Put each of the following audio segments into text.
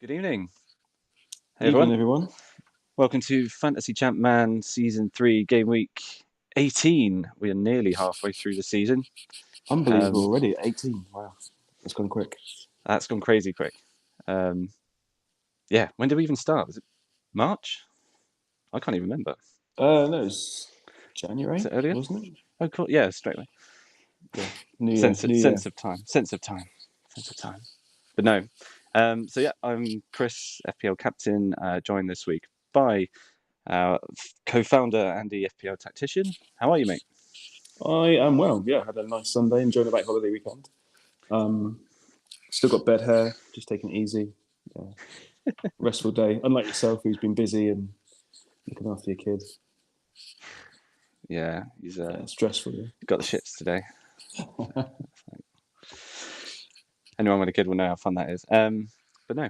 Good evening. Hey Evening, everyone. everyone. Welcome to Fantasy ChampMan Season 3, Gameweek 18. We are nearly halfway through the season. Unbelievable already, 18. Wow, it's gone quick. That's gone crazy quick. When did we even start? Was it March? I can't even remember. No, it's January, Was it earlier? wasn't it? Oh, cool. Yeah, straight away. Yeah. New Sense year. of time. But no. I'm Chris, FPL captain, joined this week by co-founder and the FPL tactician. How are you, mate? I am well. Yeah, had a nice Sunday, enjoyed a bank holiday weekend. Still got bed hair, just taking it easy. Restful day. Unlike yourself, who's been busy and looking after your kid. Yeah, he's Stressful. Yeah. got the shits today. Anyone with a kid will know how fun that is. But no,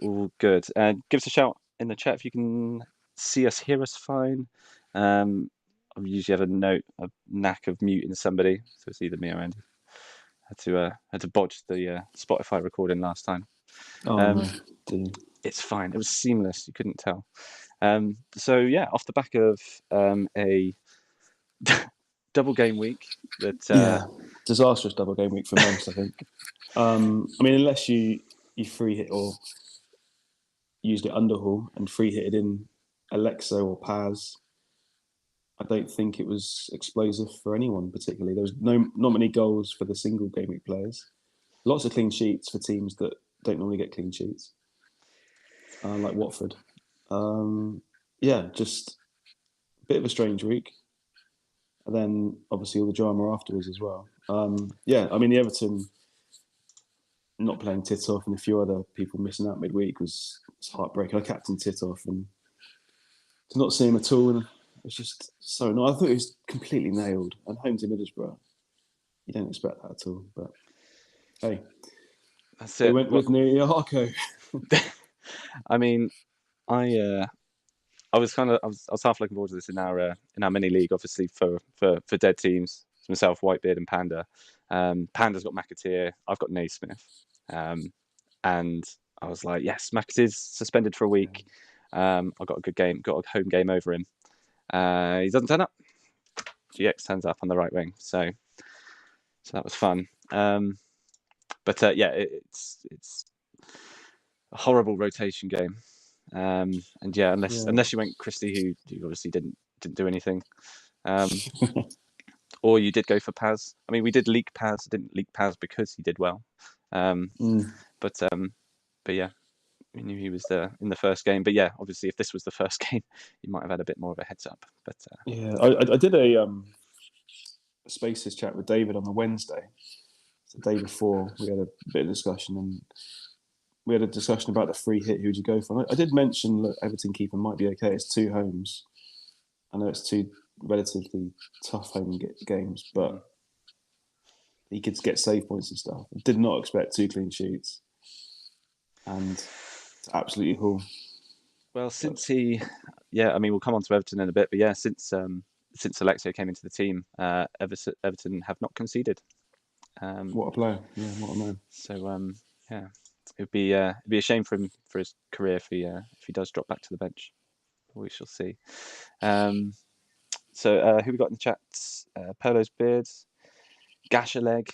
all good. Give us a shout in the chat if you can see us, hear us fine. I usually have a knack of muting somebody, so it's either me or Andy. Had to botch the Spotify recording last time. No. It's fine. It was seamless. You couldn't tell. Off the back of a double game week disastrous double game week for most, I think. Unless you free hit or used it underhaul and free hitted in Alexa or Paz, I don't think it was explosive for anyone particularly. There was not many goals for the single game week players. Lots of clean sheets for teams that don't normally get clean sheets, like Watford. Just a bit of a strange week. And then obviously all the drama afterwards as well. The Everton not playing Titoff and a few other people missing out midweek was heartbreaking. I captained Titoff and to not see him at all, and it was just so annoying. I thought it was completely nailed. And home to Middlesbrough, you don't expect that at all. But hey, that's they it. went with Niarko. I was half looking forward to this in our mini league, obviously for dead teams. It's myself, Whitebeard, and Panda. Panda's got McAteer. I've got Naismith, and I was like, yes, McAteer's suspended for a week. I got a good game, got a home game over him. He doesn't turn up. GX turns up on the right wing, so that was fun. It's a horrible rotation game. Unless you went Christie, who obviously didn't do anything, or you did go for Paz. I mean, we did leak Paz. Didn't leak Paz because he did well. But yeah, we knew he was there in the first game. But yeah, obviously, if this was the first game, you might have had a bit more of a heads up. But I did a Spaces chat with David on the Wednesday, the day before. We had a bit of discussion and we had a discussion about the free hit. Who would you go for? I did mention that Everton keeper might be okay. It's 2 homes. I know it's 2 relatively tough home games, but he could get save points and stuff. I did not expect 2 clean sheets, and it's absolutely cool. Well, we'll come on to Everton in a bit, but yeah, since Alexio came into the team, Everton have not conceded. What a player! Yeah, what a man. So it'd be a shame for him for his career if he does drop back to the bench. We shall see. Who we got in the chat? Polo's beard, gash a leg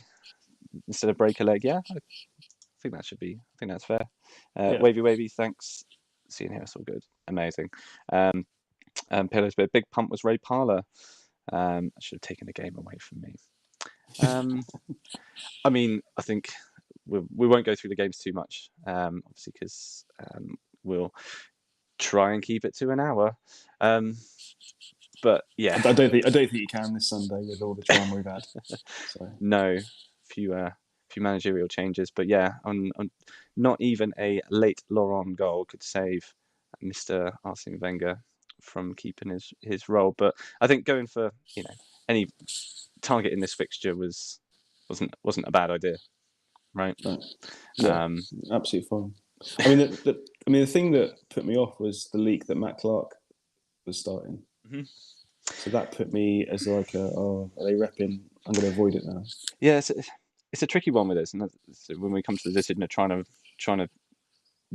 instead of break a leg. Yeah, I think that should be. I think that's fair. Wavy, thanks. Seeing here, it's all good. Amazing. Polo's beard, big pump was Ray Parlour. I should have taken the game away from me. I think we won't go through the games too much, obviously, because we'll try and keep it to an hour. But yeah, I don't think you can this Sunday with all the drama we've had. So. No, few managerial changes, but yeah, on not even a late Laurent goal could save Mr. Arsene Wenger from keeping his role. But I think going for any target in this fixture wasn't a bad idea, right? Yeah, absolutely fine. The thing that put me off was the leak that Matt Clark was starting. Mm-hmm. So that put me as like, are they repping? I'm going to avoid it now. Yeah, it's a tricky one with this, and when we come to the decision of trying to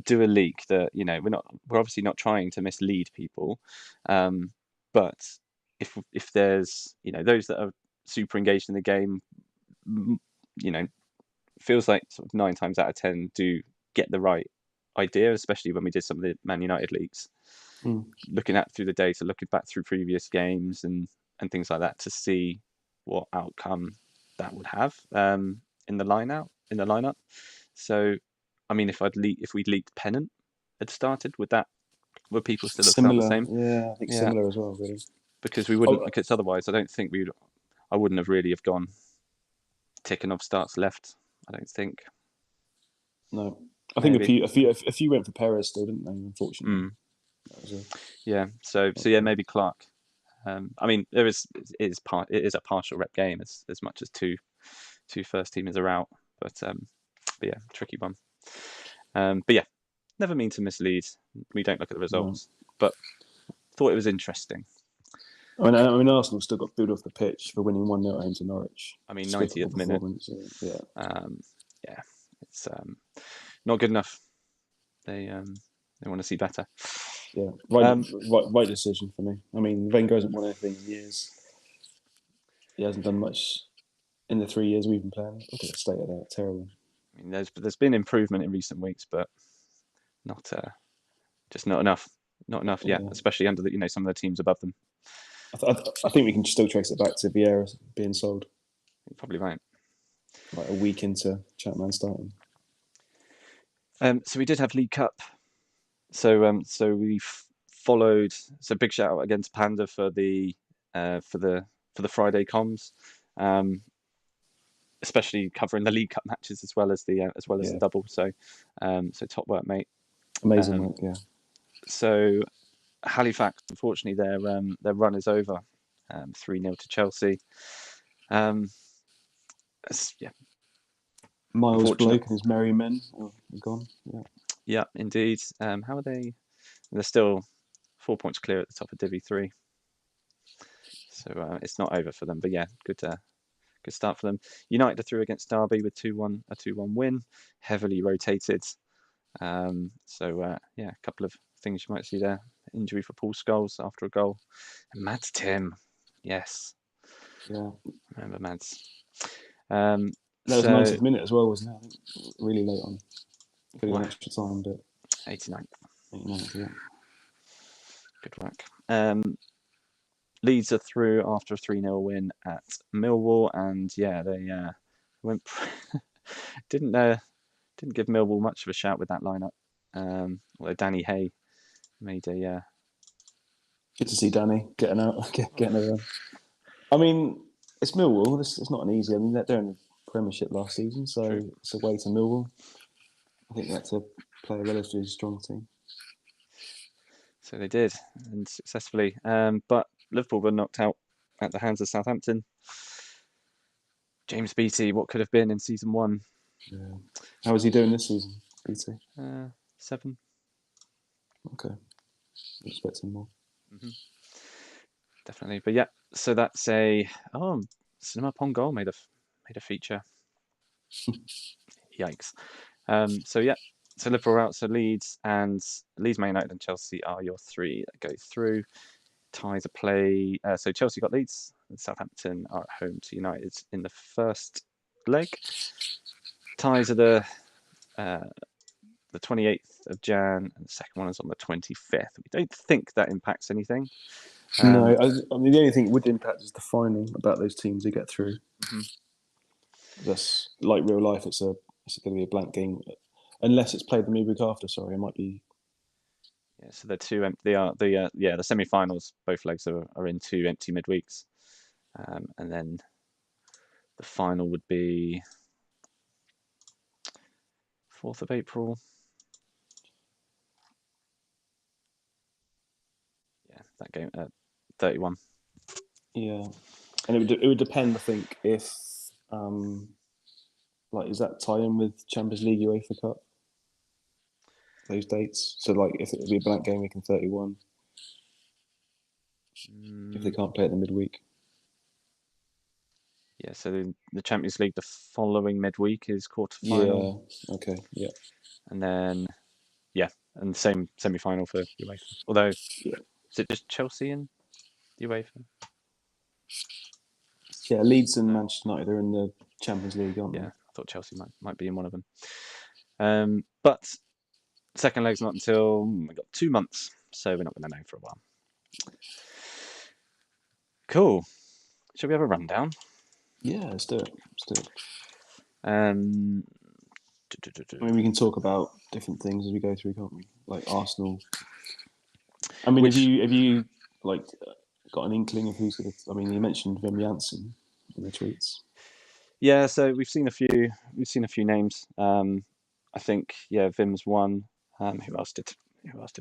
do a leak that, we're obviously not trying to mislead people, but if there's those that are super engaged in the game, feels like sort of 9 times out of 10 do get the right idea, especially when we did some of the Man United leaks. Looking at through the data, looking back through previous games and things like that to see what outcome that would have in the lineup. So, I mean, if we'd leaked Pennant had started, would people still have felt the Similar, same? yeah, I think similar as well, really. Because we wouldn't, because otherwise, I wouldn't have really have gone ticking off starts left. I don't think. No, I think a few went for Perez still, didn't they? Unfortunately. That was So yeah, maybe Clark. I mean, it is a partial rep game as much as two first teamers are out, but yeah, tricky one. But yeah, never mean to mislead. We don't look at the results, but thought it was interesting. I mean, Arsenal still got booed off the pitch for winning 1-0 at home to Norwich. I mean, 90th minute. Yeah. Yeah, it's not good enough. They want to see better. Yeah, right decision for me. I mean, Wenger hasn't won anything in years. He hasn't done much in the 3 years we've been playing. Look at the state of that. Terrible. I mean, there's been improvement in recent weeks, but not just not enough. Not enough yet, especially under some of the teams above them. I think we can still trace it back to Vieira being sold. You're probably right. Like a week into ChampMan starting. So we did have League Cup. So we followed. So big shout out again to Panda for the Friday comms, especially covering the League Cup matches as well as the double. So top work, mate. Amazing work, yeah. So Halifax, unfortunately, their run is over. 3-0 to Chelsea. Miles Blake and his merry men are gone. Yeah, indeed. How are they? They're still 4 points clear at the top of Div 3. So it's not over for them. But yeah, good start for them. United are through against Derby with a 2-1 win, heavily rotated. A couple of things you might see there. Injury for Paul Scholes after a goal. And Mads Tim. Yes. Yeah. Remember Mads. That was 90th minute as well, wasn't it? I think really late on. Could have extra time, but 89th. 89th, yeah. Good work. Leeds are through after a 3-0 win at Millwall, and they went didn't give Millwall much of a shout with that lineup. Although Danny Hay made a good to see Danny getting out, getting a run. I mean, it's Millwall. It's not an easy. I mean, they're in the Premiership last season, so True. It's away to Millwall. I think that's a play a relatively strong team. So they did, and successfully. But Liverpool were knocked out at the hands of Southampton. James Beattie, what could have been in season 1? Yeah. How is he doing this season, Beattie? 7. Okay. I'm expecting more. Mm-hmm. Definitely, but yeah. So that's Cinema Pong goal made a feature. Yikes. So Liverpool are out. So Leeds, Man United, and Chelsea are your 3 that go through. Ties are play. So Chelsea got Leeds, and Southampton are at home to United in the first leg. Ties are the 28th of Jan, and the second one is on the 25th. We don't think that impacts anything. No, I mean the only thing it would impact is the final about those teams who get through. Mm-hmm. That's like real life. It's going to be a blank game, unless it's played the midweek after. Sorry, it might be. Yeah, so they're 2 empty. They are the semi-finals. Both legs are in 2 empty midweeks, and then the final would be 4th of April. Yeah, that game 31. Yeah, and it would depend. I think if is that tie in with Champions League, UEFA Cup? Those dates. So if it would be a blank game week in 31. If they can't play it the midweek. Yeah, so the Champions League the following midweek is quarterfinal. Yeah. Okay. Yeah. And then Yeah, and same semi-final for UEFA. Although, Yeah. is it just Chelsea and UEFA? Yeah, Leeds and Manchester United are in the Champions League, aren't Yeah, they? I thought Chelsea might be in one of them. But second leg's not until we've got 2 months, so we're not going to know for a while. Cool. Shall we have a rundown? Yeah, let's do it. I I mean, we can talk about different things as we go through, can't we? Like Arsenal. I mean, have you like got an inkling of who's going to? I mean, you mentioned Wim Jansen in the tweets. Yeah, so we've seen a few names. I think Vim's one. Who else did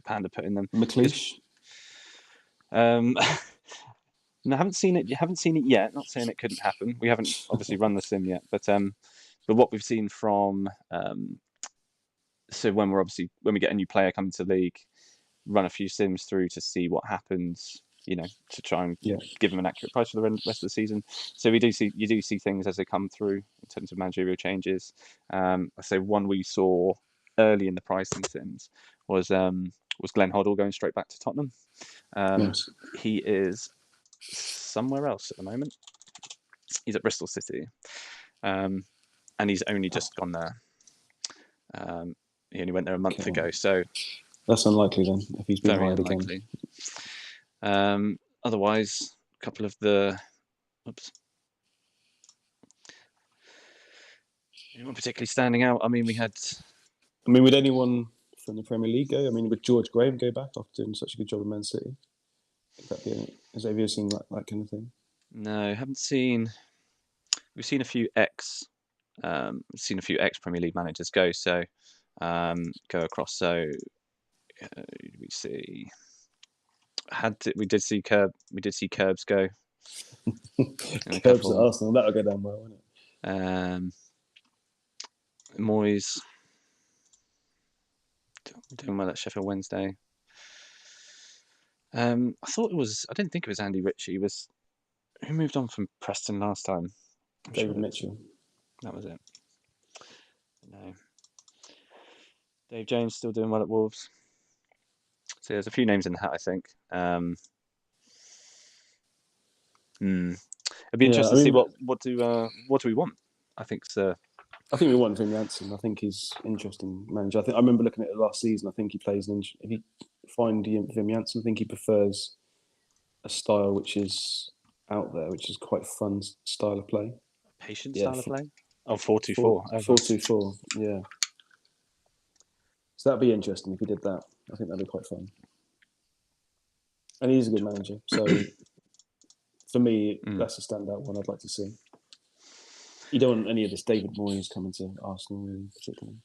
Panda put in them? McLeish. No, I haven't seen it. You haven't seen it yet. Not saying it couldn't happen. We haven't obviously run the sim yet, but what we've seen from so when we get a new player coming to the league, run a few sims through to see what happens. To try and give them an accurate price for the rest of the season. So you do see things as they come through in terms of managerial changes. I say one we saw early in the pricing sims was Glenn Hoddle going straight back to Tottenham. Yes. He is somewhere else at the moment. He's at Bristol City, and he's only just gone there. He only went there a month ago, so that's unlikely then if he's been hired unlikely. Again. Otherwise, a couple of the anyone particularly standing out? I mean, would anyone from the Premier League go? I mean, would George Graham go back after doing such a good job in Man City? Have you ever seen that kind of thing? No, haven't seen. We've seen a few ex Premier League managers go. So go across. So we see. We did see Curbs go. Curbs at Arsenal, that'll go down well, won't it? Moyes doing well at Sheffield Wednesday. I didn't think it was Andy Ritchie. Who moved on from Preston last time? David Mitchell. That was it. No. Dave James still doing well at Wolves. So there's a few names in the hat, I think. It'd be interesting to see what do we want. I think we want Wim Jansen. I think he's an interesting manager. I remember looking at it last season. I think he plays if you find Wim Jansen, I think he prefers a style which is out there, which is quite fun style of play. Patient style of play? 4-2-4. 4-2-4, yeah. So that'd be interesting if he did that. I think that'd be quite fun. And he's a good manager. So for me, that's a standout one I'd like to see. You don't want any of this David Moyes coming to Arsenal, really, particularly.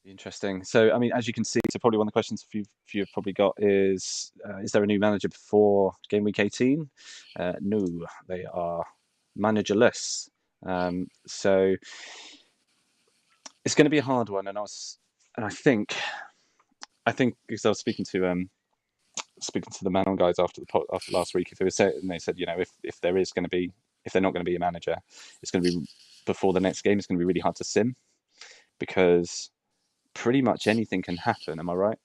Interesting. So, I mean, as you can see, so probably one of the questions a few have probably got is there a new manager before Gameweek 18? No, they are managerless. So it's going to be a hard one, and I think because I was speaking to the Manon guys after last week, if they said if they're not going to be a manager, it's going to be before the next game. It's going to be really hard to sim because pretty much anything can happen. Am I right,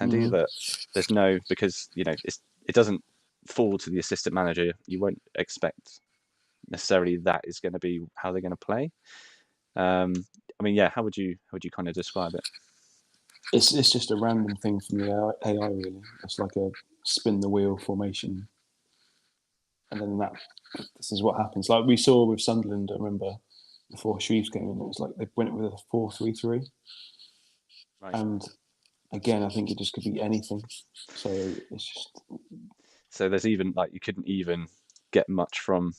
Andy? That there's because it doesn't fall to the assistant manager. You won't expect necessarily that is going to be how they're going to play. I mean, how would you kind of describe it? It's just a random thing from the AI, really. It's like a spin the wheel formation, and then this is what happens. Like we saw with Sunderland, I remember before Shreve's came in, it was like they went with a 4-3-3, right. And again, I think it just could be anything. So it's just there's even you couldn't even get much from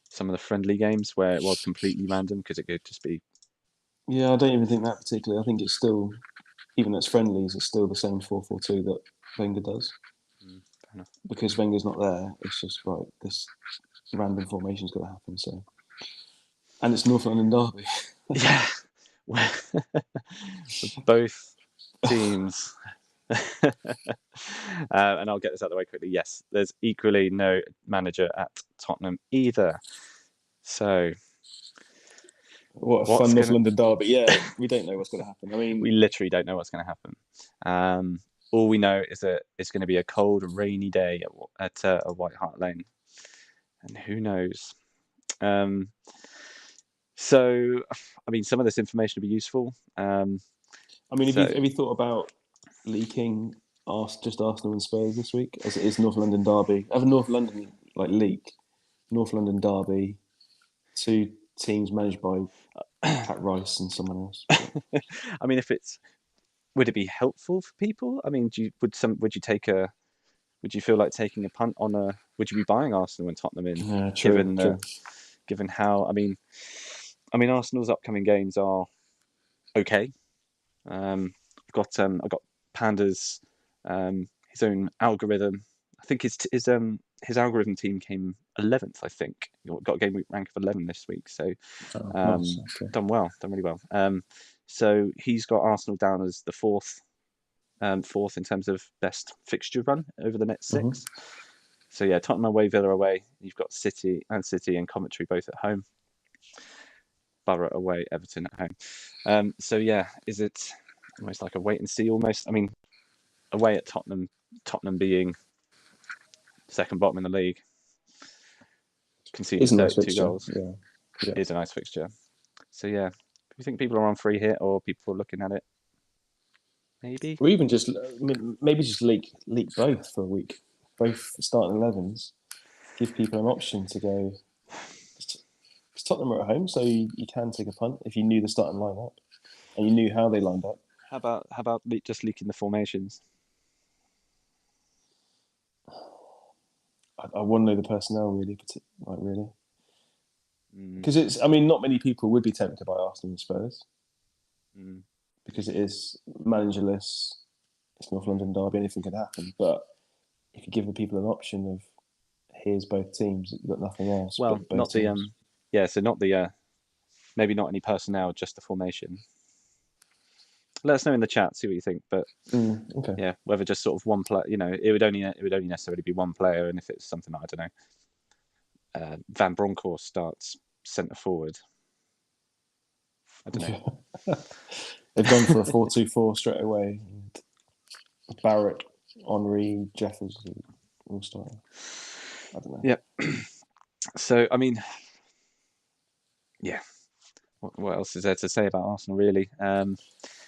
some of the friendly games where it was completely random because it could just be. Yeah, I don't even think that particularly. I think it's still, even as friendlies, it's still the same 4-4-2 that Wenger does. Fair enough. Because Wenger's not there, it's just right. This random formation's got to happen. So, and it's North London derby. Yeah, both teams. And I'll get this out of the way quickly. Yes, there's equally no manager at Tottenham either. So What a fun North London derby. Yeah, we don't know what's going to happen. I mean, we literally don't know what's going to happen. All we know is that it's going to be a cold, rainy day at White Hart Lane, and who knows. So, I mean, some of this information will be useful. I mean, have you thought about leaking just Arsenal and Spurs this week, as it is North London derby? Have a North London leak, North London derby, 2 teams managed by Pat Rice and someone else. I mean, would it be helpful for people? I mean, would you feel like taking a punt on would you be buying Arsenal and Tottenham in? Yeah, true. Given how, I mean, Arsenal's upcoming games are okay. I've got Panda's his own algorithm. I think his algorithm team came 11th. I think got a game week rank of 11 this week. So nice. Okay. done really well. So he's got Arsenal down as the fourth in terms of best fixture run over the next 6. Mm-hmm. So yeah, Tottenham away, Villa away. You've got City and Coventry both at home. Barrett away, Everton at home. So yeah, is it almost like a wait and see? Almost. I mean, away at Tottenham being second bottom in the league, conceding 32 goals. Yeah, is a nice fixture. So yeah, do you think people are on free hit or people are looking at it? Maybe. Or even just leak both for a week, both starting 11s. Give people an option to go. Tottenham are at home, so you can take a punt if you knew the starting lineup and you knew how they lined up. How about just leaking the formations? I want to know the personnel really, because it's. I mean, not many people would be tempted by Arsenal and Spurs because it is managerless. It's North London derby, anything could happen. But if you give the people an option of here's both teams, you've got nothing else. Well, not teams. So not the maybe not any personnel, just the formation. Let us know in the chat, see what you think. But okay. Yeah, whether just sort of one player, it would only necessarily be one player, and if it's something that, I don't know, Van Bronckhorst starts centre forward. I don't know. They've gone for a 4-2-4 straight away. Barrett, Henry, Jeffers, all starting. I don't know. Yeah. So I mean, yeah. What else is there to say about Arsenal, really? It'd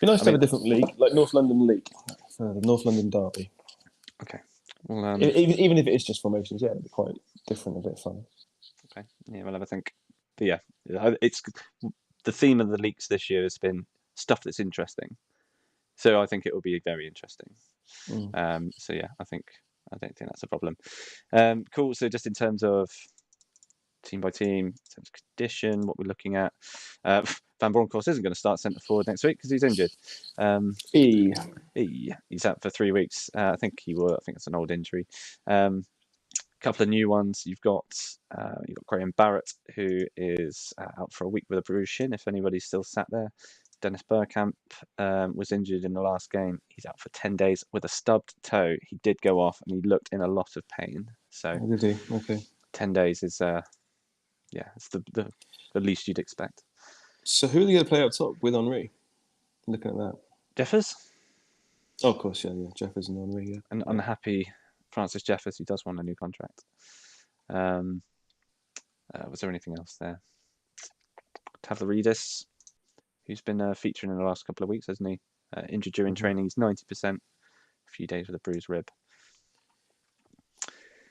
be nice to have a different league, like North London League, for the North London derby. Okay. Well, even if it is just formations, it'd be quite different, a bit fun. Okay. Yeah, we'll have a think. But yeah, it's the theme of the leaks this year has been stuff that's interesting. So I think it will be very interesting. So yeah, I don't think that's a problem. Cool. So just in terms of team by team, in terms of condition, what we're looking at, Van Bronckhorst isn't going to start centre forward next week because he's injured. He's out for 3 weeks. I think it's an old injury. Couple of new ones. You've got Graham Barrett, who is out for a week with a bruised shin. If anybody's still sat there, Dennis Bergkamp was injured in the last game. He's out for 10 days with a stubbed toe. He did go off, and he looked in a lot of pain. So, did he? Okay. 10 days is it's the least you'd expect. So who are they going to play up top with Henry? Looking at that, Jeffers. Oh, of course, yeah, Jeffers and Henry, yeah. An unhappy Francis Jeffers, who does want a new contract. Was there anything else there? Tavlaridis, who's been featuring in the last couple of weeks, hasn't he? Injured during training, he's 90%. A few days with a bruised rib.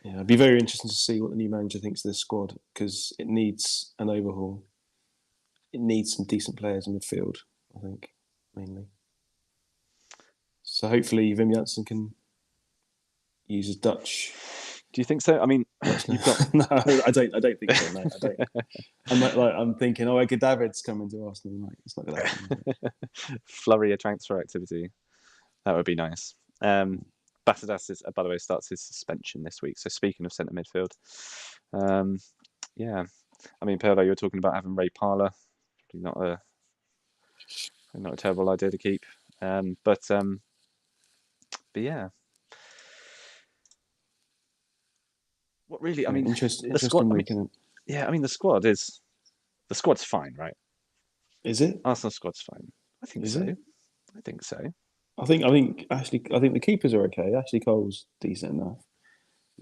Yeah, it'd be very interesting to see what the new manager thinks of this squad, because it needs an overhaul. It needs some decent players in midfield, I think, mainly. So hopefully Wim Jansen can use his Dutch. Do you think so? I mean, you've got no, I don't think so, mate. I don't. I'm thinking, Edgar David's coming to Arsenal, mate. It's not going to happen. Flurry of transfer activity. That would be nice. Batadas, by the way, starts his suspension this week. So speaking of centre midfield, yeah, I mean, Perlo, you're talking about having Ray Parlour. Probably not a terrible idea to keep. But yeah. What really? I mean, interesting the squad. week, isn't it? Yeah, I mean, the squad's fine, right? Is it? Arsenal squad's fine. I think Is so. it? I think so. I think the keepers are okay. Ashley Cole's decent enough.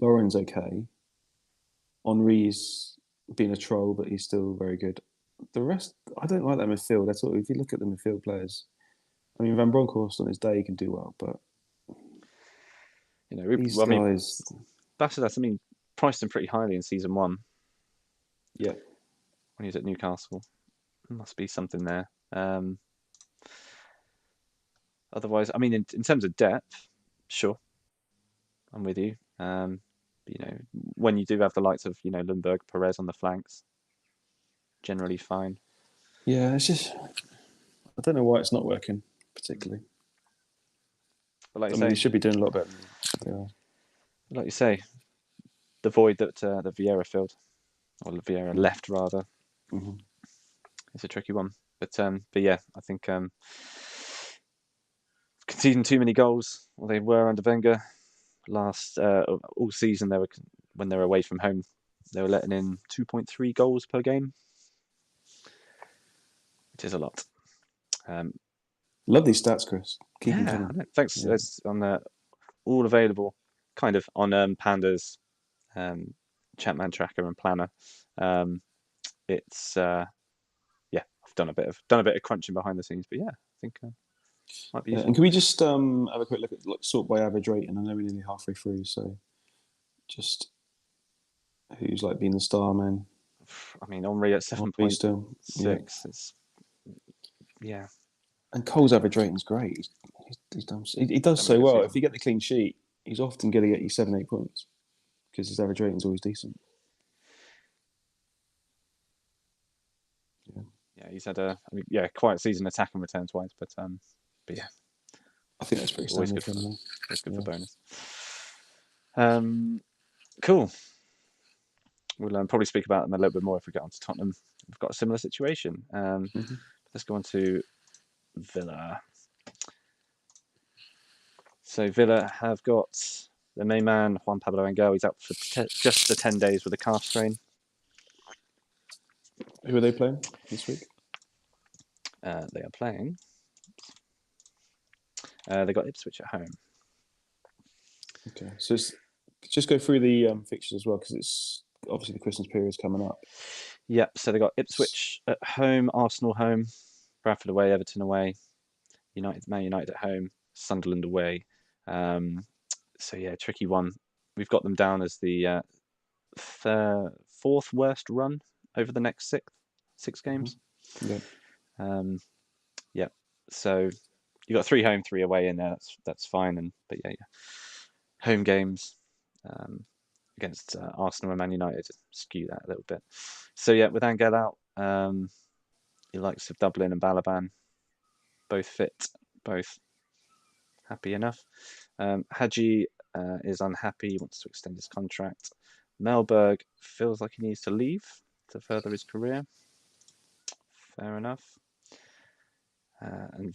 Lauren's okay. Henri's been a troll, but he's still very good. The rest, I don't like that midfield. That's all. If you look at the midfield players, I mean, Van Bronckhorst on his day can do well, but You know, these well, I mean, guys, Bachelors, I mean, priced him pretty highly in season 1 yeah, when he was at Newcastle. There must be something there. Otherwise, I mean, in terms of depth, sure, I'm with you. You know, when you do have the likes of, you know, Lundberg, Perez on the flanks, generally fine. yeah. It's just I don't know why it's not working particularly. But like I you mean, say, he should be doing a lot better. Than they are. like you say, the void that Vieira filled, or Vieira left rather, Mm-hmm. is a tricky one. But yeah, I think conceding too many goals, well, they were under Wenger last all season. When they were away from home, they were letting in 2.3 goals per game, which is a lot. Love these stats, Chris. Keep them Yeah, coming. thanks. Yeah. It's on all available, kind of on Panda's ChampMan tracker and planner. It's yeah, I've done a bit of crunching behind the scenes, but yeah, I think might be Yeah, useful. and can we just have a quick look at sort by average rating? I know we're nearly halfway through, so just who's like been the star man? I mean, Henri at Henri 7.6. still, yeah. It's yeah. And Cole's average rating's great. He's done. He does Having a so good well. season. If you get the clean sheet, he's often going to get you 7-8 points because his average rating's always decent. Yeah, he's had quiet season attacking returns wise, but yeah, I think that's pretty always standard good for for him. always good Yeah. for bonus. Cool. We'll probably speak about them a little bit more if we get on to Tottenham. We've got a similar situation. Let's go on to Villa. So Villa have got the main man, Juan Pablo Angel. He's out for just the 10 days with a calf strain. Who are they playing this week? They are playing. They got Ipswich at home. Okay, so just go through the fixtures as well because it's obviously the Christmas period's coming up. Yep. So they got Ipswich at home, Arsenal home, Bradford away, Everton away, Man United at home, Sunderland away. So yeah, tricky one. We've got them down as the fourth worst run over the next six games. Yeah. Yeah. So you got 3 home, 3 away in there. That's fine. But yeah. Home games against Arsenal and Man United skew that a little bit. So yeah, with Angel out, he likes of Dublin and Balaban, both fit, both happy enough. Hadji is unhappy, he wants to extend his contract. Melberg feels like he needs to leave to further his career. Fair enough. And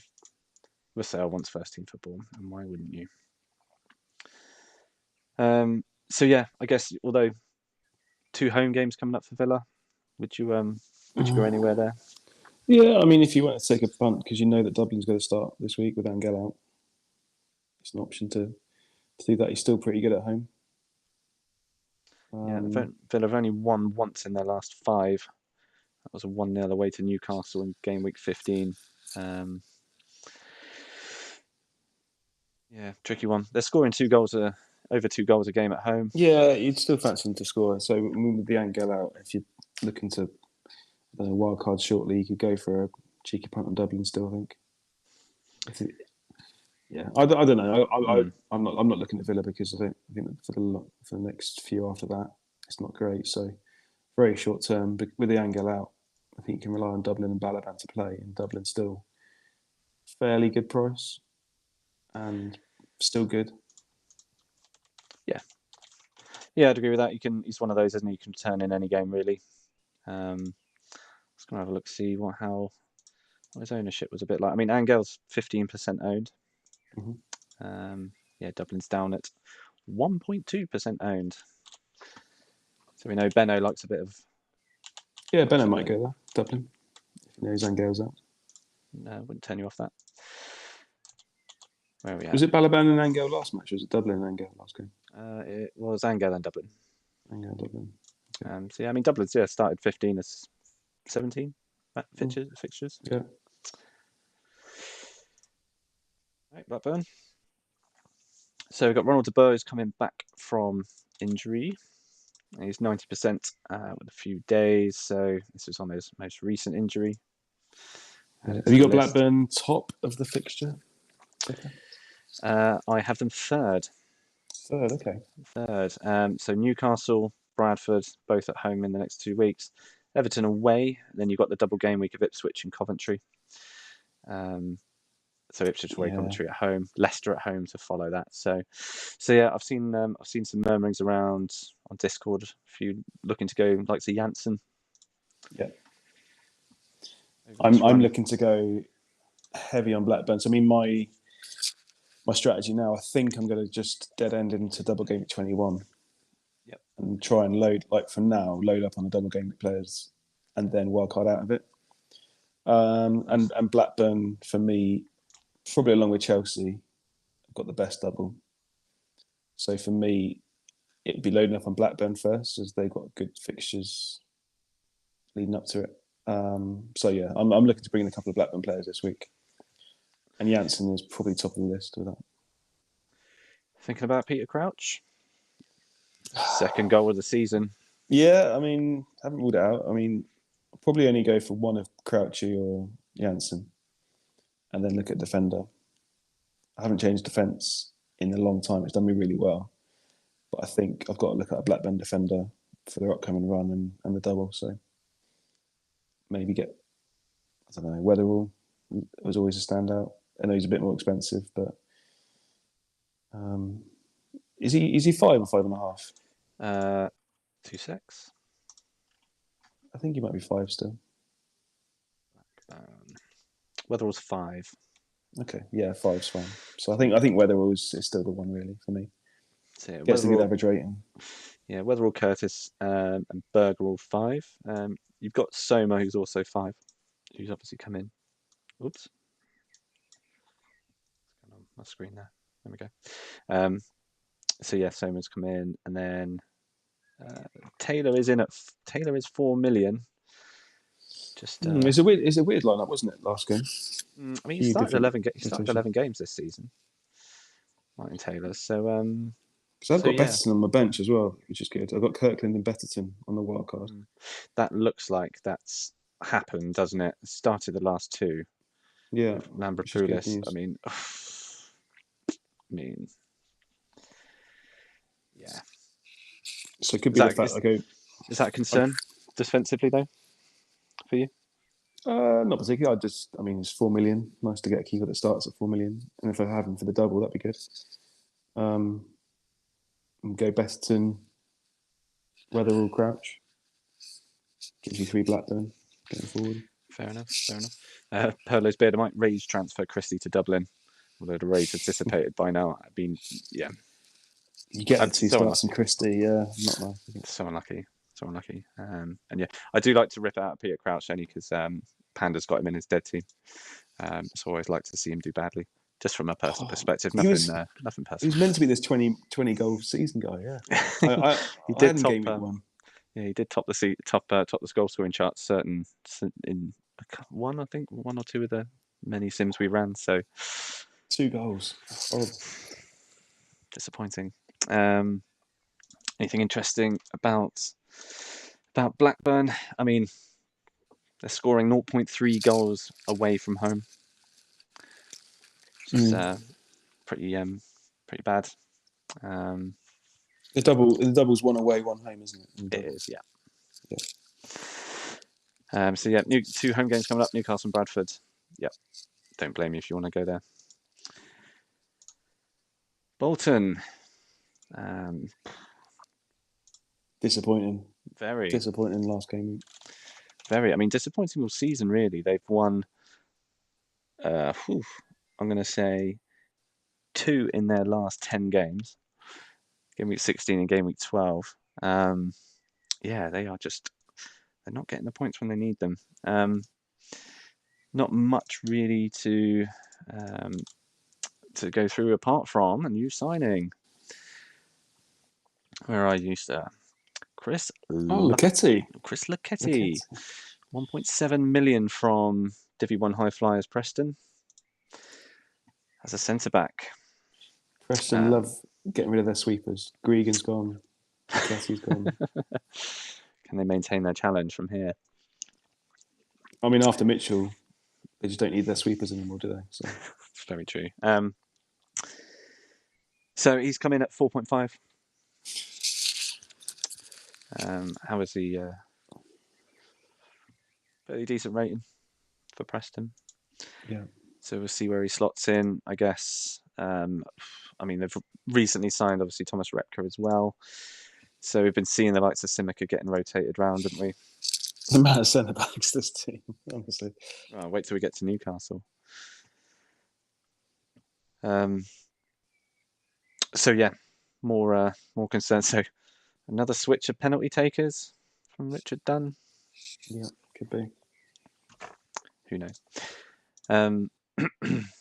Russell wants first team football, and why wouldn't you? So yeah, I guess although 2 home games coming up for Villa, would you go anywhere there? Yeah, I mean, if you want to take a punt because you know that Dublin's going to start this week with Angel out, it's an option to do that. He's still pretty good at home. Yeah, Villa have only won once in their last 5. That was a 1-0 away to Newcastle in Gameweek 15. Yeah, tricky one. They're scoring over 2 goals a game at home. Yeah, you'd still fancy them to score. So with the Angel out, if you're looking to wild card shortly, you could go for a cheeky punt on Dublin still, I think. Yeah, I don't know. I'm not looking at Villa because I think for the next few after that, it's not great. So very short term, but with the Angel out, I think you can rely on Dublin and Balaban to play, and Dublin still fairly good price and still good. Yeah, I'd agree with that. He's one of those, isn't he? You can turn in any game really. Let's go have a look, see what his ownership was a bit like. I mean, Angel's 15% owned. Yeah, Dublin's down at 1.2% owned. So we know Benno likes a bit of. Yeah, Benno might go there. Dublin. No, Zangel's out. No, wouldn't turn you off that. Where are we at? Was it Balaban and Angel last match? Or was it Dublin and Angel last game? It was Angel and Dublin. Angel, Dublin. So yeah, I mean Dublin's started 15 as 17 fixtures. Yeah. Right, Blackburn. So we've got Ronald de Boer's coming back from injury. He's 90% with a few days, so this is on his most recent injury. Have you got Blackburn top of the fixture? I have them third. Third, okay. Third. So Newcastle, Bradford, both at home in the next 2 weeks. Everton away. Then you've got the double game week of Ipswich and Coventry. So Ipswich away, Coventry at home, Leicester at home to follow that. So yeah, I've seen some murmurings around on Discord. A few looking to go like to Jensen. Yeah. I'm looking to go heavy on Blackburn. So I mean my strategy now, I think I'm going to just dead end into double game 21. Yep. And try and load up on the double game players and then wildcard out of it. And Blackburn for me, probably along with Chelsea, have got the best double. So for me, it'd be loading up on Blackburn first, as they've got good fixtures leading up to it. So yeah, I'm looking to bring in a couple of Blackburn players this week. And Jensen is probably top of the list with that. Thinking about Peter Crouch? Second goal of the season. Yeah, I mean, haven't ruled it out. I mean, I'll probably only go for one of Crouchy or Jensen and then look at defender. I haven't changed defence in a long time. It's done me really well. But I think I've got to look at a Blackburn defender for their upcoming run and the double. So maybe get, I don't know, Weatherall was always a standout. I know he's a bit more expensive, but is he 5 or 5.5? 2-6. I think he might be 5 still. Weatherall's 5. Okay, yeah, 5's fine. So I think Weatherall is still the one really for me. So yeah, gets a good average rating. Yeah, Weatherall, Curtis, and Berg are all 5. You've got Soma, who's also 5, who's obviously come in. Oops. What's going on my screen there? There we go. So yeah, Soma's come in, and then Taylor is 4 million. Just it's a weird lineup, wasn't it, last game? I mean, he started 11 games this season, Martin Taylor. So because I've got Betterton on my bench as well, which is good. I've got Kirkland and Betterton on the wild card. That looks like that's happened, doesn't it? Started the last 2. Yeah, Lambropoulos. I mean, yeah. So it could be the fact I go. Is that a concern defensively though for you? Not particularly. It's 4 million. Nice to get a keeper that starts at 4 million, and if I have him for the double, that'd be good. And go Betterton, Weatherall, Crouch. Gives you 3 Blackburn going forward. Fair enough. Perlo's Beard, I might raise transfer Christie to Dublin, although the raise anticipated by now. Yeah. You get the 2 starts in Christie, yeah, not nice. So unlucky. And yeah, I do like to rip out Peter Crouch only because Panda's got him in his dead team. So I always like to see him do badly, just from a personal perspective. Nothing personal. He was meant to be this 20 goal season guy, yeah. He did top Gameweek 1. Yeah, he did top the goal scoring charts in one or 2 of the many sims we ran. So 2 goals. Horrible. Disappointing. Anything interesting about Blackburn? I mean, they're scoring 0.3 goals away from home. Which is pretty bad. The double's 1 away, 1 home, isn't it? It is, yeah. So yeah, 2 home games coming up: Newcastle and Bradford. Yep. Don't blame me if you want to go there. Bolton. Disappointing. Very disappointing last game. Very. I mean, disappointing all season. Really, they've won. I'm going to say 2 in their last 10 games. Gameweek 16 and Gameweek 12. Yeah, they're not getting the points when they need them. not much really to go through apart from a new signing. Where are you, sir? Chris Lucketti. 1.7 million from Divi 1 High Flyers Preston as a centre back. Preston love getting rid of their sweepers. Gregan's gone. Lucchetti's gone. Can they maintain their challenge from here? I mean, after Mitchell, they just don't need their sweepers anymore, do they? So. It's very true. So he's come in at 4.5. How is he? Fairly decent rating for Preston. Yeah. So we'll see where he slots in, I guess. I mean, they've recently signed, obviously, Thomas Repka as well. So we've been seeing the likes of Simica getting rotated around, haven't we? The amount of centre backs this team, honestly. Oh, wait till we get to Newcastle. So yeah, more concern. So another switch of penalty takers from Richard Dunn. Yeah, could be. Who knows?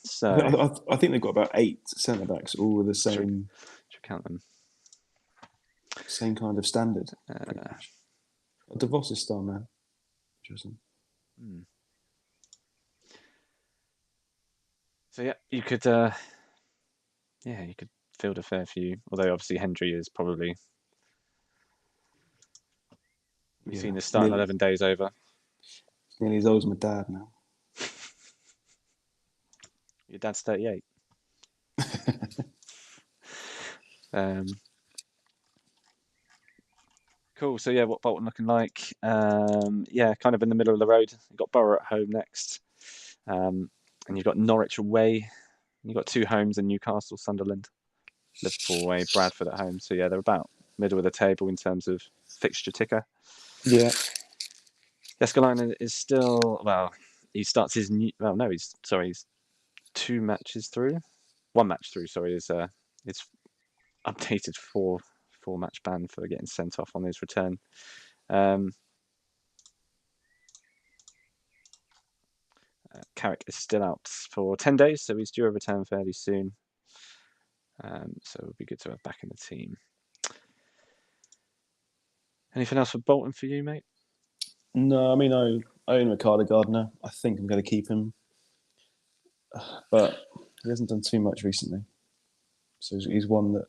So I think they've got about 8 centre backs, all with the same. Should count them. Same kind of standard. DeVos is star man. Interesting. So yeah, you could field a fair few. Although obviously Hendry is probably. You've seen the starting 11 days over. Nearly as old as my dad now. Your dad's 38. Cool. So yeah, what Bolton looking like? Yeah, kind of in the middle of the road. You've got Borough at home next, and you've got Norwich away. You've got 2 homes in Newcastle, Sunderland, Liverpool away, Bradford at home. So yeah, they're about middle of the table in terms of fixture ticker. Yeah. Escalona is still he starts his new. Well, no, he's 2 matches through. 1 match through. Sorry, is updated 4-match ban for getting sent off on his return. Carrick is still out for 10 days, so he's due a return fairly soon. So it would be good to have back in the team. Anything else for Bolton for you, mate? No, I mean, I own Ricardo Gardiner. I think I'm going to keep him. But he hasn't done too much recently. So he's one that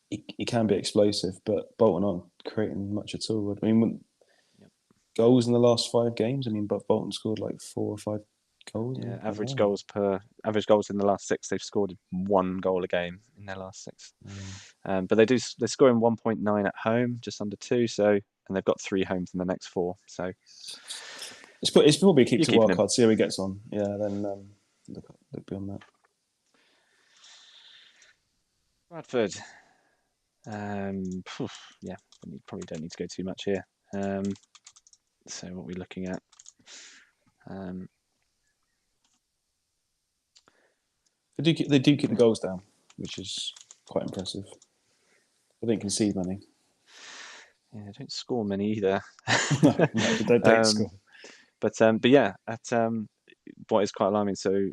he can be explosive, but Bolton aren't creating much at all. I mean, goals in the last 5 games. I mean, but Bolton scored like 4 or 5 goals. Yeah, average goals in the last 6. They've scored 1 goal a game in their last 6. But they're scoring 1.9 at home, just under 2. So, and they've got 3 homes in the next 4. So it's probably keep to wild card. See how he gets on. Yeah, then look beyond that. Bradford. Yeah, we probably don't need to go too much here. So what are we looking at? They do keep the goals down, which is quite impressive. They don't concede many. Yeah, they don't score many either. No, they don't score. But yeah, at what is quite alarming. So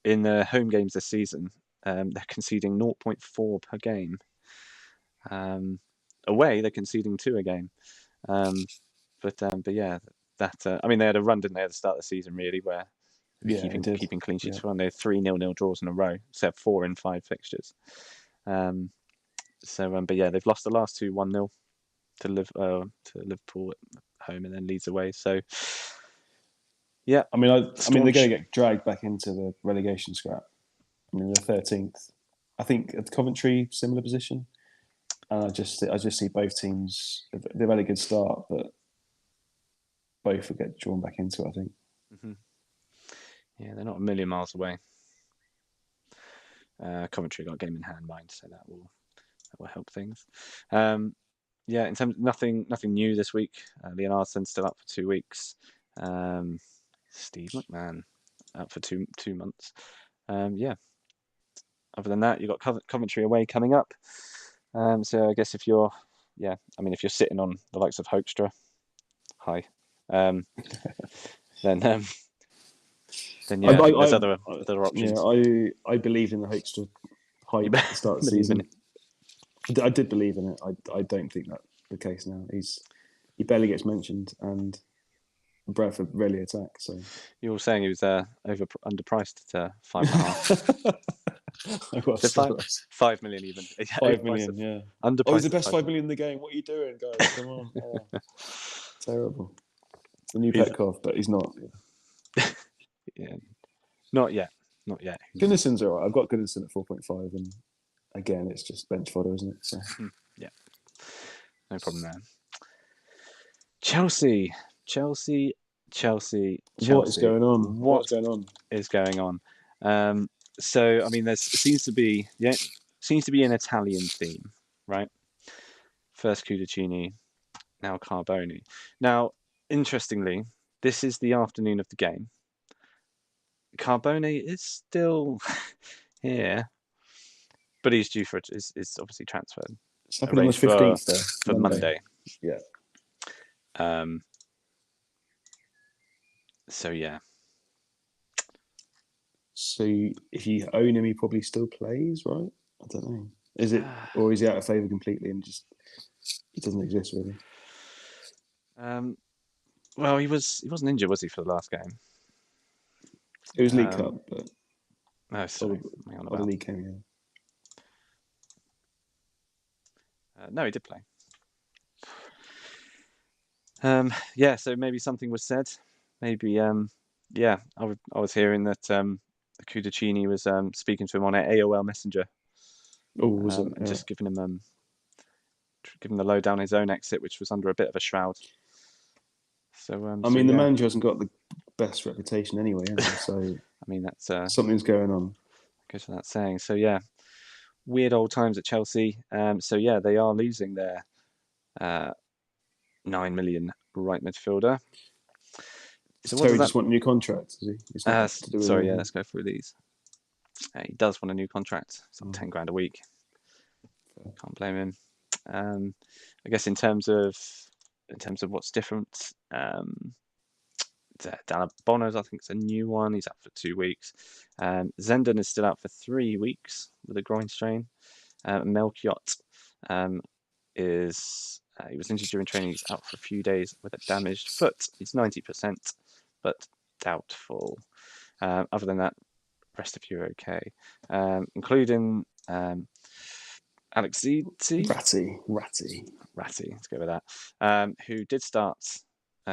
in the home games this season, they're conceding 0.4 per game. Away, they're conceding 2 a game. But yeah, that I mean, they had a run, didn't they, at the start of the season, really, where keeping clean sheets for 1. They had 3 0-0 draws in a row, so 4 in 5 fixtures. But yeah, they've lost the last 2 1-0 to Liverpool at home and then Leeds away. So yeah, I mean they're going to get dragged back into the relegation scrap. I mean, they're 13th. I think at Coventry, similar position. And I just see both teams. They've had a good start, but both will get drawn back into it, I think. Mm-hmm. Yeah, they're not a million miles away. Coventry got a game in hand, mind, so that will help things. Yeah, in terms of nothing new this week. Leonardson's still up for 2 weeks. Steve McMahon out for two months. Yeah. Other than that, you've got Coventry away coming up. So I guess if you're sitting on the likes of Hoekstra, then then yeah, I think there's other options. Yeah, I believed in the Hoekstra hype at the start of the season. I did believe in it. I don't think that's the case now. He barely gets mentioned, and Bradford rarely attack. So you were saying he was underpriced at 5.5. I was. 5 million even. 5 million, yeah. Underpriced. Oh, he's the best 5 million in the game. What are you doing, guys? Come on. Oh, terrible. It's the new Petkov, but he's not. Yeah. Not yet. Gunnarson's all right. I've got Gunnarsson at 4.5, and again, it's just bench fodder, isn't it? So. Yeah. No problem there. Chelsea. What is going on? What is going on? So, I mean, there seems to be an Italian theme, right? First Cudicini, now Carboni. Now, interestingly, this is the afternoon of the game. Carboni is still here, but he's due is obviously transferred. It's happening on the 15th for Monday. Yeah. So yeah. So if you own him, he probably still plays, right? I don't know. Is it, or is he out of favour completely and just it doesn't exist really? Well, he wasn't injured, was he, for the last game? It was League Cup, but no, sorry. The League game, yeah. No, he did play. Yeah, so maybe something was said. Maybe, yeah, I was hearing that Cudicini was speaking to him on AOL Messenger. Oh, was it? And just giving him the lowdown on his own exit, which was under a bit of a shroud. So, I mean, the manager hasn't got the best reputation anyway, so I mean, that's something's going on. Goes without saying. So yeah, weird old times at Chelsea. So yeah, they are losing their 9 million right midfielder. So Terry just want a new contract, does he? Sorry, yeah, let's go through these. He does want a new contract. It's like 10 grand a week. Can't blame him. I guess in terms of what's different, Dan Bono's, I think it's a new one. He's out for 2 weeks. Zenden is still out for 3 weeks with a groin strain. Melchiot he was injured during training. He's out for a few days with a damaged foot. He's 90%, but doubtful. Other than that, rest of you are okay, including Alexiti. Ratty. Let's go with that. Who did start?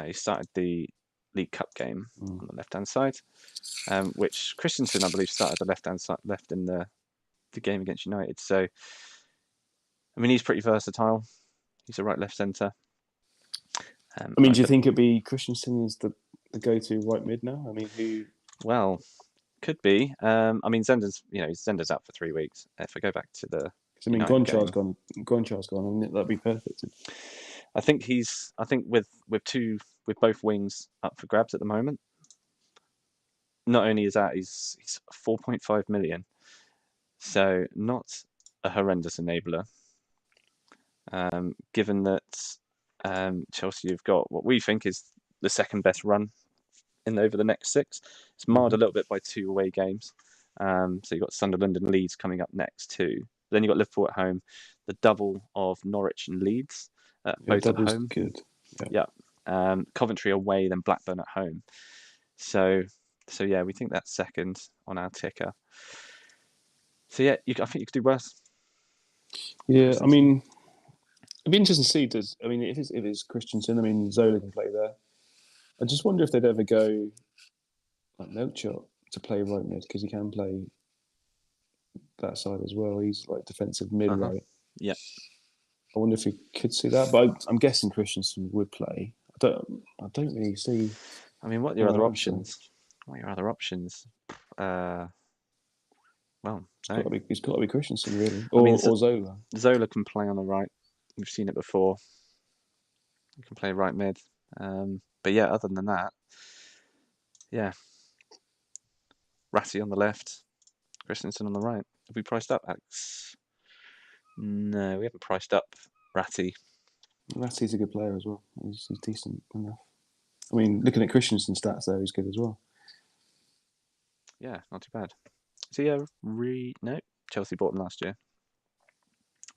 He started the League Cup game on the left-hand side, which Christensen, I believe, started the left-hand side, left in the game against United. So, I mean, he's pretty versatile. He's a right, left centre. I mean, do you think it'd be Christensen as the go-to right mid now? I mean, who? Well, could be. I mean, Zender's out for 3 weeks. If I go back to the, I mean, Gonchar's gone. I mean, that'd be perfect. I think with both wings up for grabs at the moment. Not only is that he's 4.5 million, so not a horrendous enabler. Given that Chelsea have got what we think is the second best run over the next 6. It's marred a little bit by 2 away games. So you've got Sunderland and Leeds coming up next too. Then you've got Liverpool at home, the double of Norwich and Leeds, both at home. Good. Yeah. Coventry away, then Blackburn at home. So yeah, we think that's second on our ticker. So yeah, I think you could do worse. Yeah, I mean, it'd be interesting to see. If it's Christensen, I mean, Zola can play there. I just wonder if they'd ever go like Melchiot to play right mid, because he can play that side as well. He's like defensive mid right. Yeah. I wonder if we could see that, but I'm guessing Christensen would play. I don't really see. I mean, what are your other options? What are your other options? Well, he's got to be Christensen really, or Zola. Zola can play on the right. We've seen it before. He can play right mid. But yeah, other than that, yeah, Ratty on the left, Christensen on the right. Have we priced up, Alex? No, we haven't priced up Ratty. Ratty's a good player as well. He's decent enough. I mean, looking at Christensen's stats there, he's good as well. Yeah, not too bad. So yeah, no, Chelsea bought him last year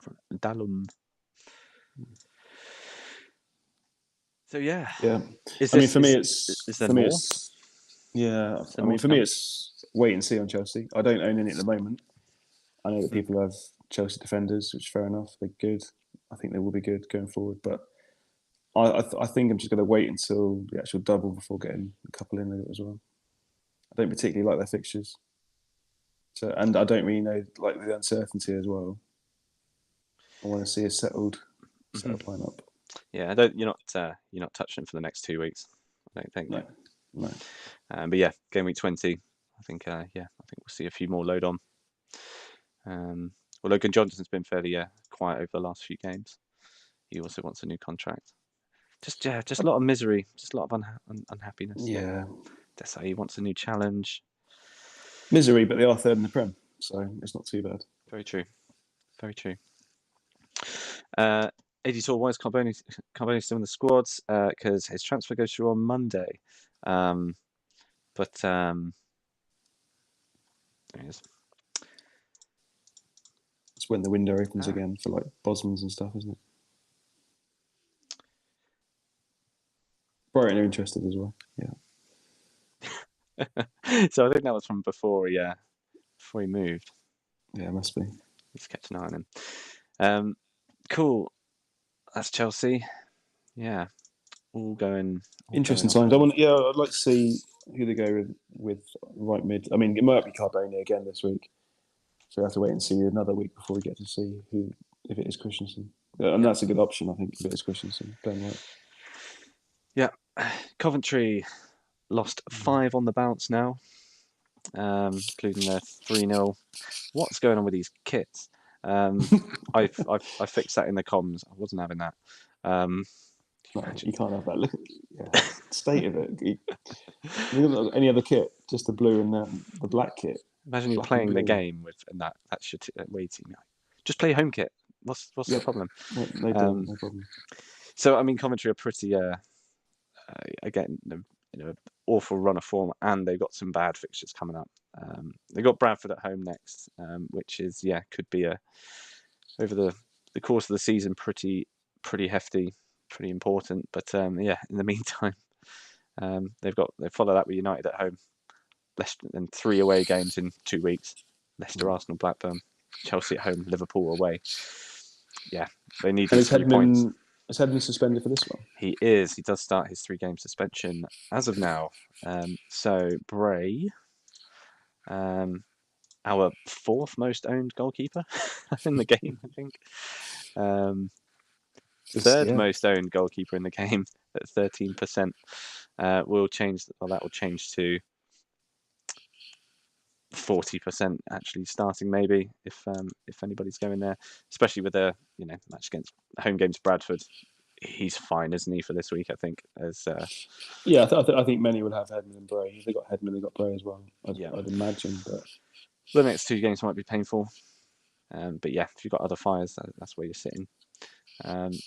from Dallon. So yeah, Yeah. is I mean, this for me, is there more? yeah. Is there I more mean, to for me, come? it's wait and see on Chelsea. I don't own any at the moment. I know that people have Chelsea defenders, which fair enough. They're good. I think they will be good going forward. But I think I'm just going to wait until the actual double before getting a couple in there as well. I don't particularly like their fixtures. So, and I don't really know like the uncertainty as well. I want to see a settled lineup. Yeah, you're not touching for the next 2 weeks. I don't think. No. But yeah, game week 20. I think I think we'll see a few more load on. Well, Logan Johnson's been fairly quiet over the last few games. He also wants a new contract. Just a lot of misery, just a lot of unhappiness. Yeah. That's how he wants a new challenge. Misery, but they are third in the Prem, so it's not too bad. Very true. Very true. Editor, why is Carboni still in the squads? Because his transfer goes through on Monday. But there he is. It's when the window opens again for like Bosmans and stuff, isn't it? Brighton are interested as well. Yeah. So I think that was from before he moved. Yeah, it must be. He's kept an eye on him. Cool. That's Chelsea. Yeah, all going. Interesting times. I'd like to see who they go with right mid. I mean, it might be Carboni again this week, so we have to wait and see another week before we get to see who, if it is Christensen. And that's a good option, I think, if it is Christensen. Playing right. Yeah, Coventry lost 5 on the bounce now, including their 3-0. What's going on with these kits? I fixed that in the comms. I wasn't having that. You can't have that. Look at the state of it. Any other kit, just the blue and the black kit. Imagine you're playing the game with and that's your waiting. Just play home kit. What's the problem? No problem. So I mean, Coventry are pretty again, awful run of form, and they've got some bad fixtures coming up. They've got Bradford at home next, which is could be over the course of the season pretty hefty, pretty important. But in the meantime, they follow that with United at home, Leicester, and 3 away games in 2 weeks: Leicester, Arsenal, Blackburn, Chelsea at home, Liverpool away. Yeah, they need these 3 points. Is Hedman suspended for this one? He is. He does start his 3-game suspension as of now. So Bray, our 4th most owned goalkeeper in the game, I think. 3rd most owned goalkeeper in the game at 13%. Will change. Well, that will change to 40% actually starting maybe if anybody's going there, especially with the match against home games Bradford. He's fine, isn't he, for this week? I think I think many would have Hedman and Bray. If they got Hedman, they got Bray as well. I'd imagine, but the next 2 games might be painful. But yeah, if you've got other fires, that's where you're sitting. In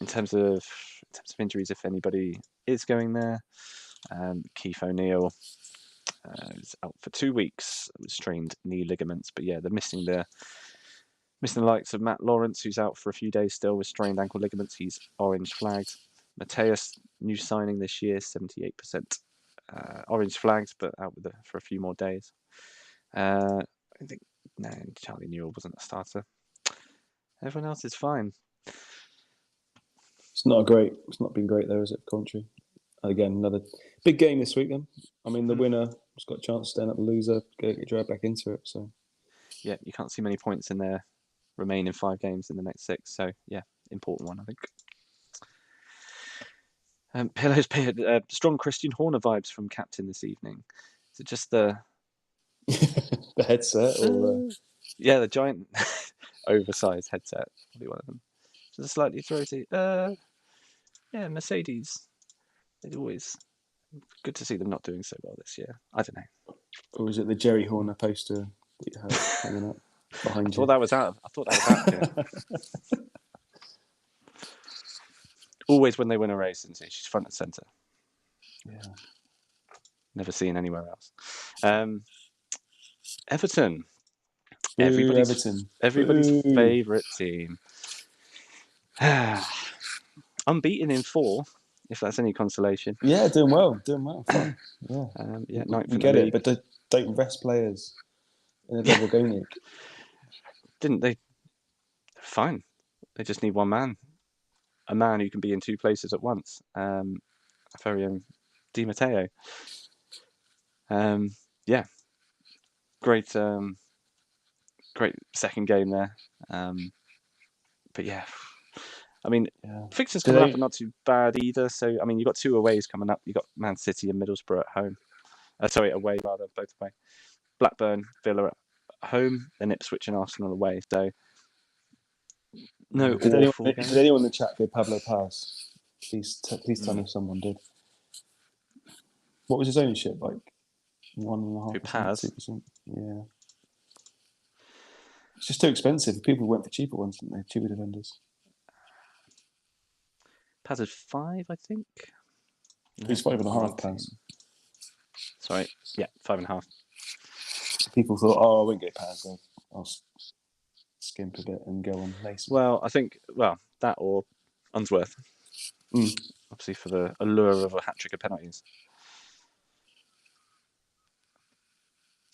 terms of injuries, if anybody is going there, Keith O'Neill is out for 2 weeks with strained knee ligaments. But yeah, they're missing the likes of Matt Lawrence, who's out for a few days still with strained ankle ligaments. He's orange flagged. Mateus, new signing this year, 78% orange flagged, but out for a few more days. I think Charlie Newell wasn't a starter. Everyone else is fine. It's not been great though, is it, Coventry? Again, another big game this week then. I mean, the winner has got a chance to stand up the loser, get dragged back into it. So yeah, you can't see many points in their remaining 5 games in the next 6. So yeah, important one, I think. Pillow's paid strong Christian Horner vibes from captain this evening. Is it just the the headset or the giant oversized headset? Probably one of them. Just slightly throaty. Mercedes. It's always good to see them not doing so well this year. I don't know. Or is it the Jerry Horner poster that you have hanging up behind you? I thought that was out. Here. Always when they win a race, isn't she? She's front and centre. Yeah. never seen anywhere else. Everton. Boo, Everton. Everybody's favourite team. Unbeaten in 4, if that's any consolation. Yeah, doing well. Fine. Yeah, ninth we in get the it, league. but don't rest players in a double game week. Didn't they? Fine. They just need one man. A man who can be in 2 places at once. Very own Di Matteo. Yeah. Great second game there. But yeah. I mean, fixtures coming up are not too bad either. So, I mean, you've got 2 aways coming up. You've got Man City and Middlesbrough at home. Away rather, both away. Blackburn, Villa at home, then Ipswich and Arsenal away. So, no awful game. Did anyone in the chat go Pablo Paz? Please tell me if someone did. What was his ownership like? 1.5%, 2%. Yeah. It's just too expensive. People went for cheaper ones, didn't they? Cheaper defenders. Paz is 5, I think. He's 5.5 Paz. Sorry, yeah, 5.5. People thought, I won't get Paz. I'll skimp a bit and go on Mason. Well, I think that or Unsworth. Obviously for the allure of a hat-trick of penalties.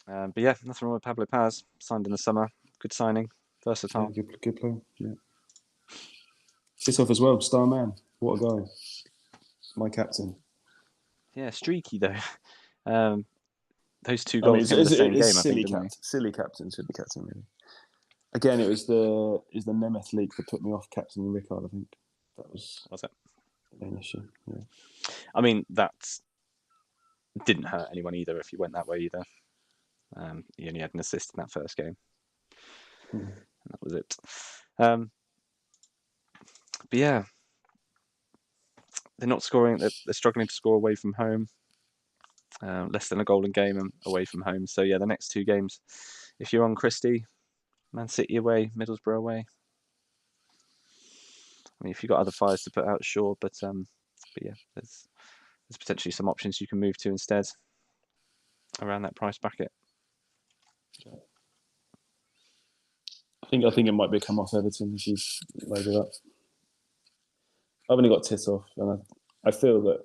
But yeah, nothing wrong with Pablo Paz. Signed in the summer. Good signing. Versatile. Yeah, good player. Yeah. This off as well. Star man. What a guy. My captain. Yeah, streaky though. Those 2 goals came in the same game, I think, didn't they? Silly captain. Really. Again, it was the Nemeth leak that put me off captain Ricardo. I think that was it the main issue. Yeah. I mean, that didn't hurt anyone either if you went that way either. He only had an assist in that first game. And that was it. But yeah, they're not scoring. They're struggling to score away from home. Less than a goal in game and away from home. So yeah, the next 2 games, if you're on Christie, Man City away, Middlesbrough away. I mean, if you've got other fires to put out, sure. But yeah, there's potentially some options you can move to instead around that price bracket. I think it might be a come off Everton if you've loaded up. I've only got Tit off, and I feel that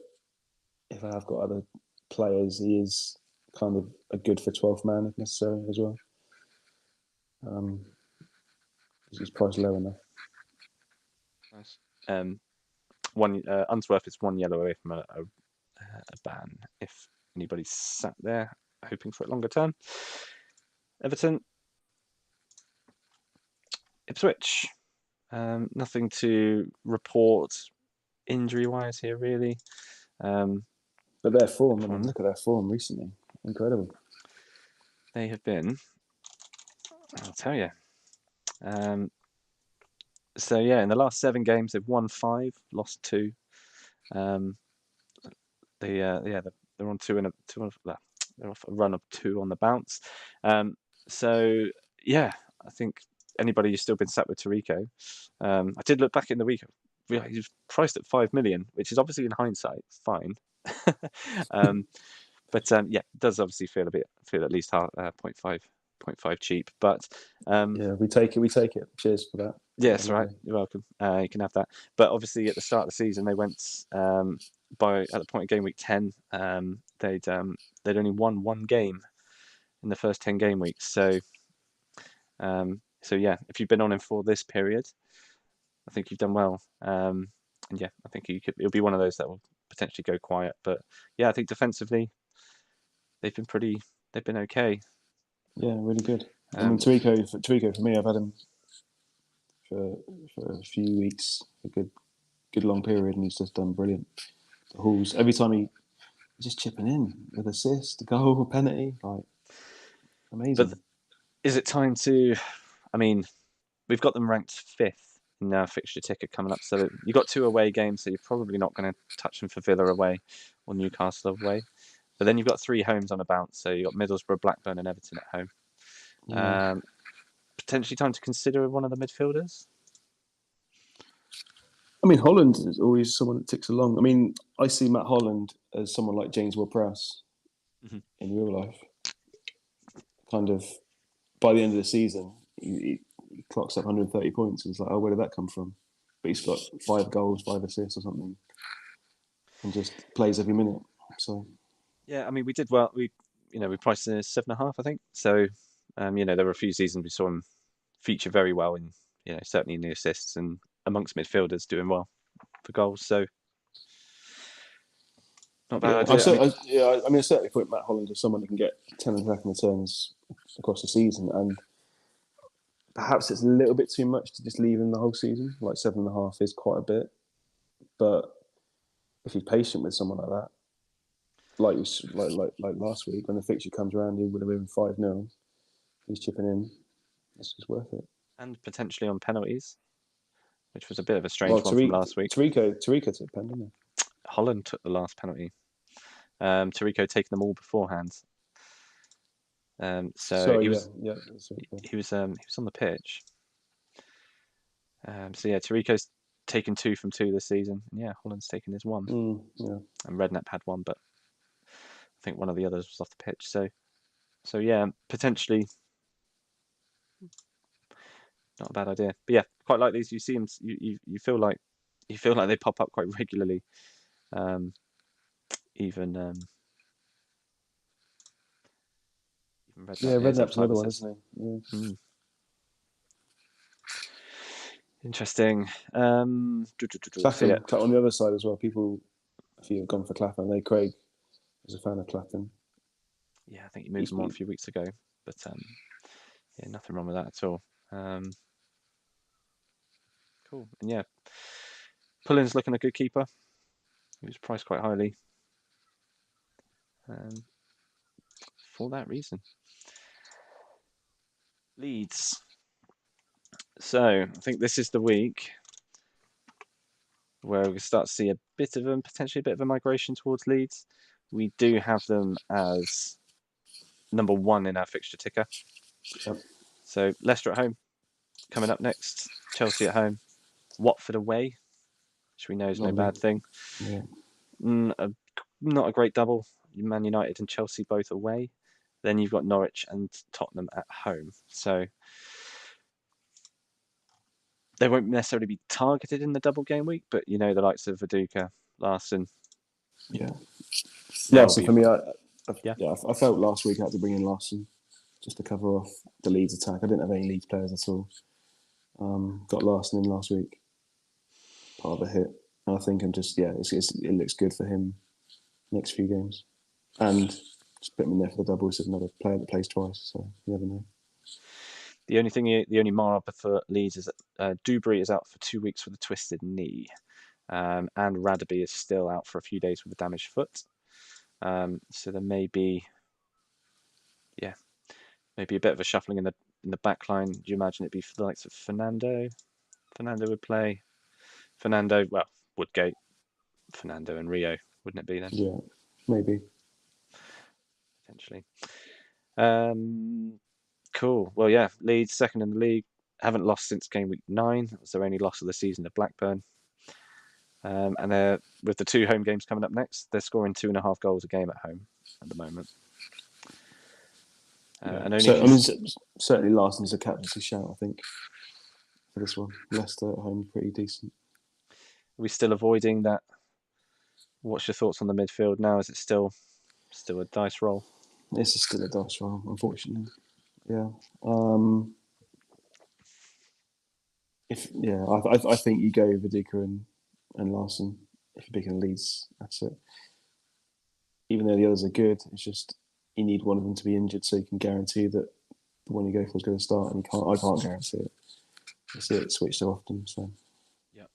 if I have got other players, he is kind of a good for 12th man if necessary as well. He's priced low enough. Nice. Unsworth is 1 yellow away from a ban. If anybody's sat there hoping for it longer term. Everton. Ipswich. Nothing to report injury-wise here, really. But their form, look at their form recently. Incredible. They have been, I'll tell you. So, yeah, in the last 7 games, they've won 5, lost 2. They're on 2 and they're off a run of 2 on the bounce. So, yeah, I think anybody who's still been sat with Tarico, I did look back in the week. He's priced at 5 million, which is obviously in hindsight fine. But yeah, it does obviously feel at least 0.5 cheap. But yeah, we take it. Cheers for that. Yes, right. You're welcome. You can have that. But obviously, at the start of the season, they went at the point of game week 10. They'd only won 1 game in the first 10 game weeks. So yeah, if you've been on him for this period, I think you've done well. And yeah, I think it'll be one of those that will potentially go quiet. But yeah, I think defensively, they've been okay. Yeah, really good. I mean, Tarico for me, I've had him for a few weeks, a good long period, and he's just done brilliant. The hauls, every time he's just chipping in with assist, goal, penalty, like amazing. But is it time to? I mean, we've got them ranked 5th in our fixture ticket coming up, so you've got 2 away games, so you're probably not going to touch them for Villa away or Newcastle away. But then you've got 3 homes on a bounce, so you've got Middlesbrough, Blackburn, and Everton at home. Yeah. Potentially time to consider one of the midfielders. I mean, Holland is always someone that ticks along. I mean, I see Matt Holland as someone like James Ward-Prowse. in real life. Kind of by the end of the season, he clocks up 130 points. And it's like, oh, where did that come from? But he's got 5 goals, 5 assists or something, and just plays every minute. So yeah, I mean, we did well. We priced in 7.5, I think. So, there were a few seasons we saw him feature very well in, certainly in the assists and amongst midfielders doing well for goals. So, not bad idea. I mean, I certainly put Matt Holland as someone who can get 10 attacking returns across the season, and perhaps it's a little bit too much to just leave him the whole season. Like 7.5 is quite a bit, but if you're patient with someone like that, like last week when the fixture comes around, he would have been 5-0. He's chipping in. It's just worth it. And potentially on penalties, which was a bit of a strange one from last week. Tarico took pen, didn't he? Holland took the last penalty. Tarico taking them all beforehand. He was on the pitch. Tarico's taken 2 from 2 this season. Yeah, Holland's taken his 1. And Redknapp had 1, but I think one of the others was off the pitch. So yeah, potentially not a bad idea. But yeah, quite like these. You see them. You feel like they pop up quite regularly. Even Redknapp. Redknapp's another one, isn't he? Yeah. Interesting. Clapham on the other side as well. People, if you've gone for Clapham, Craig was a fan of Clapham. Yeah, I think he moved him on a few weeks ago, but nothing wrong with that at all. Cool. And yeah, Pullen's looking a good keeper. He was priced quite highly for that reason. Leeds. So I think this is the week where we start to see potentially a bit of a migration towards Leeds. We do have them as number 1 in our fixture ticker. Yep. So Leicester at home, coming up next. Chelsea at home. Watford away, which we know is no bad thing. Yeah. Not a great double. Man United and Chelsea both away. Then you've got Norwich and Tottenham at home. So they won't necessarily be targeted in the double game week, but the likes of Viduka, Larsson. Yeah. Larsson for me, I felt last week I had to bring in Larsson just to cover off the Leeds attack. I didn't have any Leeds players at all. Got Larsson in last week, part of a hit. And I think it looks good for him next few games. And just put him in there for the double. It's another player that plays twice, so you never know. The only mark for Leeds is that Dewberry is out for 2 weeks with a twisted knee, and Radaby is still out for a few days with a damaged foot. So there may be, maybe a bit of a shuffling in the back line. Do you imagine it'd be for the likes of Fernando? Fernando would play. Woodgate, Fernando and Rio, wouldn't it be then? Yeah, maybe. Potentially. Cool. Well, yeah, Leeds second in the league. Haven't lost since game week 9. It was their only loss of the season at Blackburn. And they're, with the 2 home games coming up next, they're scoring 2.5 goals a game at home at the moment. Certainly Larsson's a captaincy shout, I think, for this one. Leicester at home, pretty decent. Are we still avoiding that? What's your thoughts on the midfield now? Is it still a dice roll? This is still a dice roll, unfortunately. Yeah. I think you go Viduka and Larsson if you're picking Leeds. That's it. Even though the others are good, it's just you need one of them to be injured so you can guarantee that the one you go for is going to start, and I can't guarantee it. I see it switch so often. So. Yeah.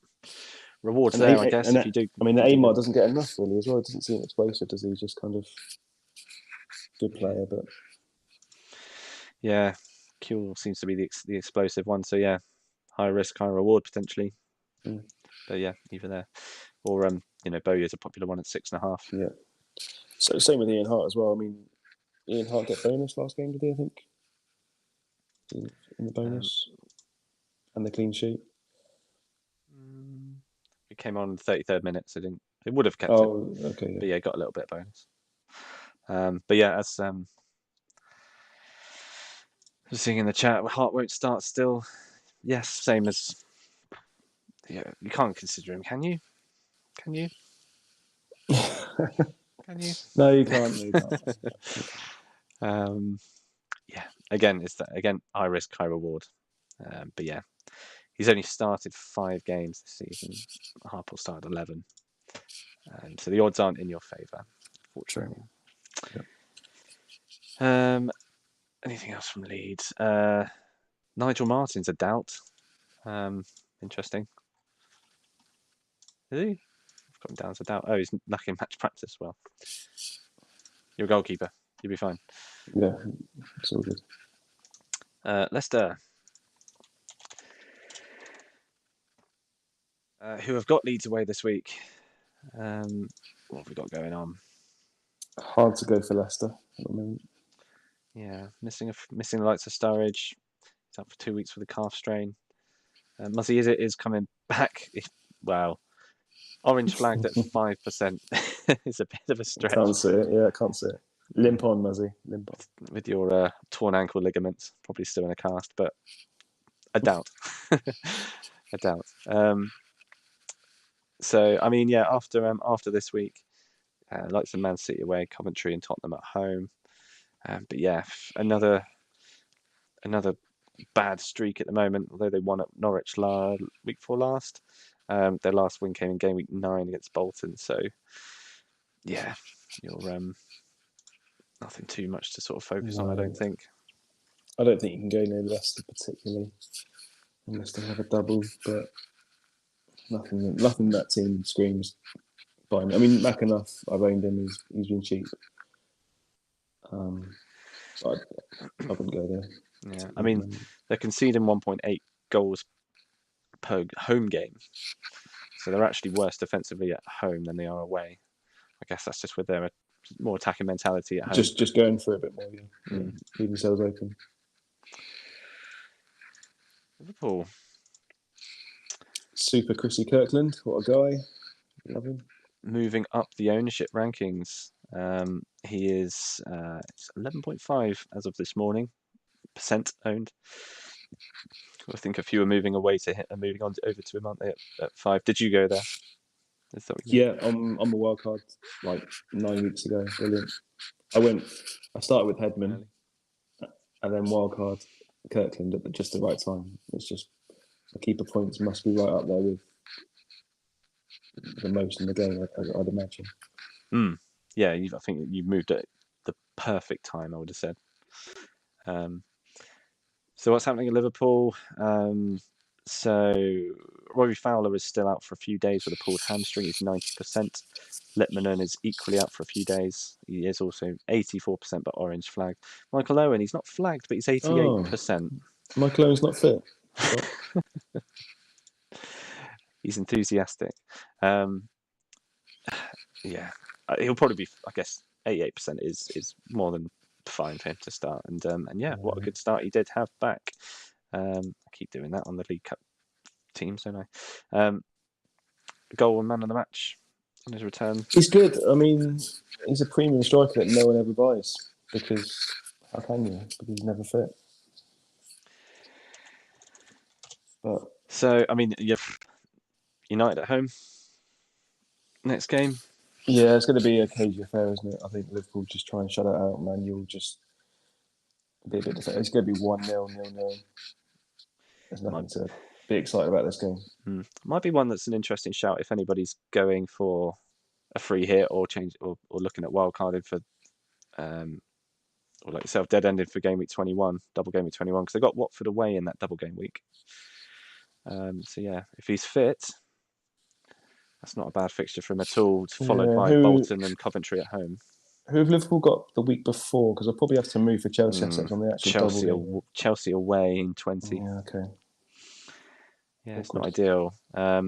Rewards there, I guess. If you do. I mean, Amar doesn't get enough really as well. It doesn't seem explosive, does he? He's just kind of good player, but yeah, Kuehl seems to be the explosive one. So yeah, high risk, high reward potentially. But yeah, either there, or Bowyer's a popular one at 6.5. Yeah. So same with Ian Hart as well. I mean, Ian Hart get bonus last game, did he? I think in the bonus and the clean sheet. It came on in the 33rd minute, so it would have kept it. Okay. Yeah. But yeah, got a little bit of bonus. But yeah, as just seeing in the chat, Hart won't start still. Yes, same as. Yeah, you can't consider him, can you? Can you? Can you? No, you can't. No, you can't. Yeah, again, high risk, high reward. But yeah, he's only started 5 games this season. Harple started 11. So the odds aren't in your favour, fortunately. Yep. Anything else from Leeds? Nigel Martin's a doubt. Interesting. Is he? I've got him down as a doubt. Oh, he's lucky in match practice. Well, you're a goalkeeper. You'll be fine. Yeah, it's all good. Leicester, who have got Leeds away this week. What have we got going on? Hard to go for Leicester at the moment. Yeah, missing the likes of Sturridge. He's out for 2 weeks with a calf strain. Muzzy is coming back. Wow. Orange flagged at 5% is a bit of a stretch. Can't see it. Yeah, I can't see it. Limp on, Muzzy. Limp on. With your torn ankle ligaments, probably still in a cast, but I doubt. I doubt. So, I mean, yeah, after this week, like some Man City away, Coventry and Tottenham at home. But yeah, another bad streak at the moment, although they won at Norwich week before last. Their last win came in game week 9 against Bolton. So, yeah, you're nothing too much to sort of focus on, I don't think. I don't think you can go near Leicester particularly, unless they have a double, but nothing that team screams by me. I mean, McAnuff, I've owned him, he's been cheap. But I wouldn't go there. Yeah, I mean, they're conceding 1.8 goals per home game. So they're actually worse defensively at home than they are away. I guess that's just with their more attacking mentality at home. Just going for a bit more, yeah. Leave themselves open. Liverpool. Super Chrissy Kirkland, what a guy. Love him. Moving up the ownership rankings. He is 11.5 as of this morning, % owned. I think a few are moving away to him and moving on over to him, aren't they, at 5? Did you go there? Yeah, I'm a wild card like 9 weeks ago. Brilliant. I started with Headman and then wild card Kirkland at just the right time. It's just the keeper points must be right up there with the most in the game, I'd imagine. Yeah, I think you've moved at the perfect time, I would have said. So what's happening at Liverpool? So Rory Fowler is still out for a few days with a pulled hamstring. He's 90%. Letmanen is equally out for a few days. He is also 84%, but orange flagged. Michael Owen, he's not flagged, but he's 88%. Michael Owen's not fit. He's enthusiastic. Yeah, he'll probably be. I guess 88% is more than fine for him to start. And yeah, what a good start he did have back. I keep doing that on the League Cup teams, don't I? Goal and man of the match on his return. He's good. I mean, he's a premium striker that no one ever buys because how can you? Because he's never fit. But so, I mean, you've United at home next game. Yeah, it's going to be a cagey affair, isn't it? I think Liverpool just try and shut it out. Man, you'll just be a bit defensive. It's going to be 1-0, 0-0. There's nothing to be excited about this game. Might be one that's an interesting shout if anybody's going for a free hit or looking at wildcarding for, or like yourself, dead ending for game week 21, double game week 21, because they got Watford away in that double game week. So yeah, if he's fit, that's not a bad fixture for him at all. Followed by Bolton and Coventry at home. Who have Liverpool got the week before? Because I'll probably have to move for Chelsea on the actual double. Chelsea away in 20. Yeah, okay. Yeah, it's not ideal. I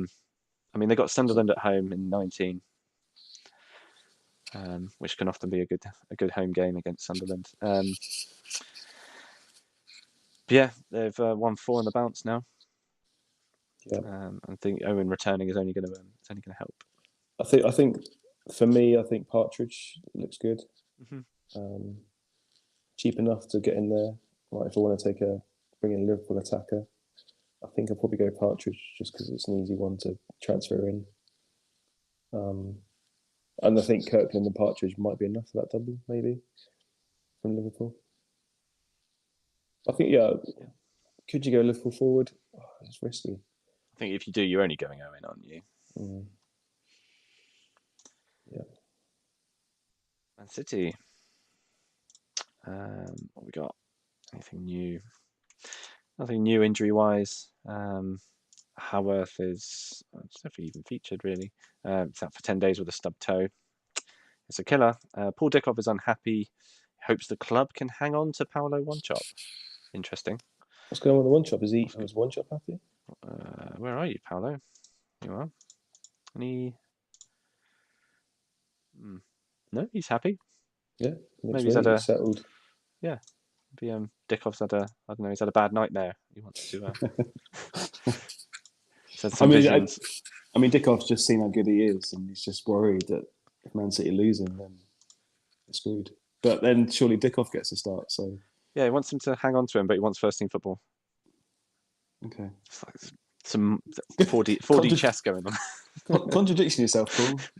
mean, they got Sunderland at home in 19, which can often be a good home game against Sunderland. But yeah, they've won 4 on the bounce now. Yeah. I think Owen returning is only going to help. I think for me, Partridge looks good. Cheap enough to get in there. Like if I want to bring in a Liverpool attacker, I think I'll probably go Partridge just because it's an easy one to transfer in. And I think Kirkland and Partridge might be enough for that double, maybe, from Liverpool. I think, could you go Liverpool forward? Oh, it's risky. I think if you do, you're only going Owen, aren't you? Yeah. Man City. What we got? Anything new? Nothing new injury-wise. Haworth is never even featured, really. It's out for 10 days with a stubbed toe. It's a killer. Paul Dickov is unhappy. Hopes the club can hang on to Paolo One-Chop. Interesting. What's going on with the One-Chop? Was One-Chop happy? Where are you, Paolo? You are? Any... No, he's happy. Yeah. Maybe he's had settled. Yeah. Maybe Dickov's had he's had a bad night there. He wants to... Dickov's just seen how good he is, and he's just worried that if Man City losing, then they're screwed. But then surely Dickov gets a start, so... Yeah, he wants him to hang on to him, but he wants first-team football. Okay. It's like some 4D chess going on. Contradiction yourself,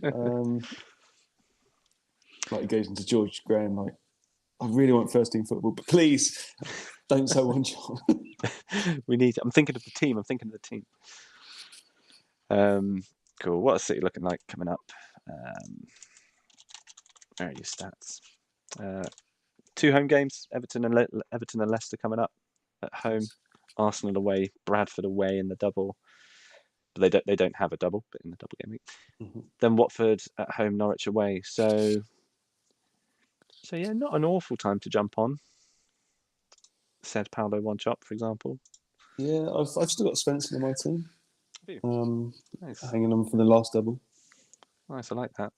Paul. Like he goes into George Graham, like, I really want first-team football, but please don't sell One-Chop. I'm thinking of the team. Cool. What is City looking like coming up? Where are your stats? 2 home games: Everton and Leicester coming up at home. Arsenal away, Bradford away in the double. But they don't have a double, but in the double game week. Then Watford at home, Norwich away. So yeah, not an awful time to jump on. Said Paolo One-Chop, for example. Yeah, I've still got Svensson in my team. Nice. Hanging on for the last double. Nice, I like that.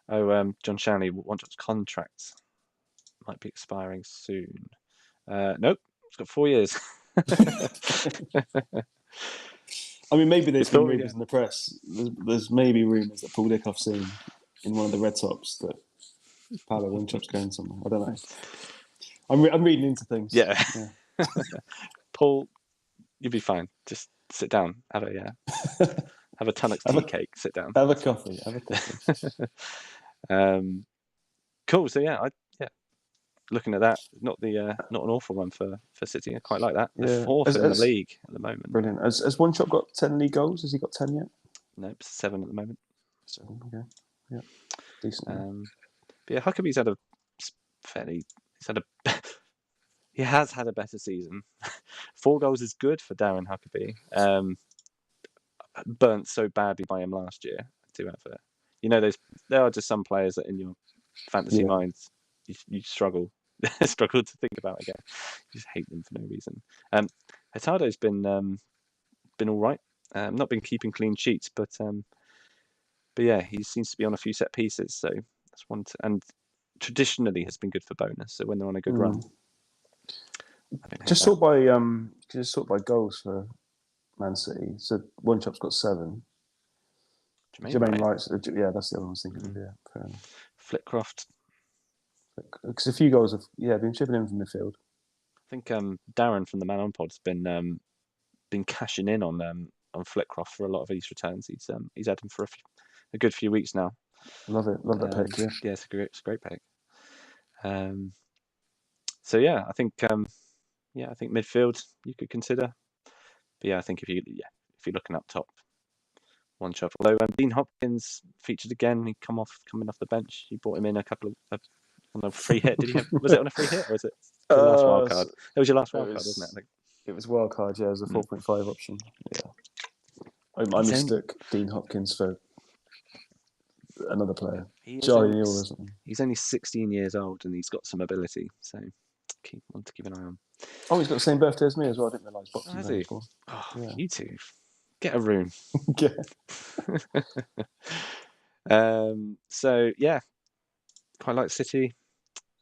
Oh, John Shanley, One-Chop's contract might be expiring soon. Nope, it's got 4 years. Maybe there's been rumours in the press. There's maybe rumours that Paul Dickov's seen in one of the Red Tops that Paolo One-Chop's going somewhere. I don't know. I'm reading into things. Yeah. Paul, you'll be fine. Just sit down. Have a Tunnock's tea cake. Sit down. Have a coffee. Cool. So looking at that, not an awful one for City. I quite like that. They're fourth in the league at the moment. Brilliant. Has One-Chop got 10 league goals? Has he got 10 yet? Nope, 7 at the moment. 7. Okay. Yeah. Decent. But yeah, Huckabee's had he has had a better season. 4 goals is good for Darren Huckabee. Burnt so badly by him last year. I do have there are just some players that in your fantasy minds you struggle to think about again. You just hate them for no reason. Hurtado's been all right. Not been keeping clean sheets, but yeah, he seems to be on a few set pieces. So that's one. And traditionally has been good for bonus. So when they're on a good run, just sort by goals for Man City. So One-Chop's got 7. Jermaine Wright's, that's the other one I was thinking of. Yeah, fair enough. Flitcroft. Because a few goals have been chipping in from midfield. I think Darren from the Man On Pod's been cashing in on Flitcroft for a lot of these returns. He's had him for a good few weeks now. Love it. Love that pick. Yeah. Yeah, it's a great pick. So yeah, I think midfield you could consider. But yeah, I think if you're looking up top, One-Chop. Although Dean Hopkins featured again, he coming off the bench. You brought him in a couple of on a free hit. Was it on a free hit or was it the last wild card? It was your last wild card, wasn't it? I think. It was wild card. Yeah, it was a 4.5 option. Yeah, I mistook Dean Hopkins for another player. He's only 16 years old and he's got some ability, so want to keep an eye on. Oh, he's got the same birthday as me as well. I didn't realise Boxing Day before. Oh, yeah. You two, get a room. So yeah, quite like City.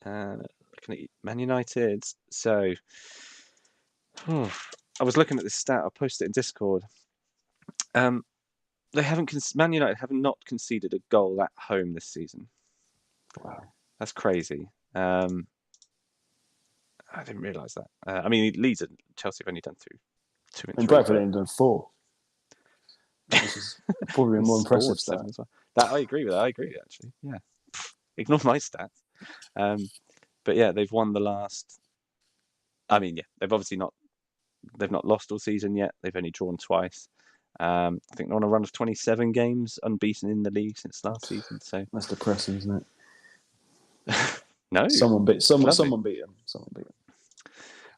Looking at Man United. So I was looking at this stat. I posted it in Discord. Man United have not conceded a goal at home this season. Wow. That's crazy. I didn't realise that. I mean, Leeds and Chelsea have only done two and And three. Bradford only done 4. Which is probably a more impressive stat. 7 as well. That I agree with that. I agree actually. Yeah. Ignore my stats. But yeah, they've won the last. I mean, yeah, they've obviously not. They've not lost all season yet. They've only drawn twice. I think they're on a run of 27 games unbeaten in the league since last season. So that's depressing, isn't it? No, someone beat them.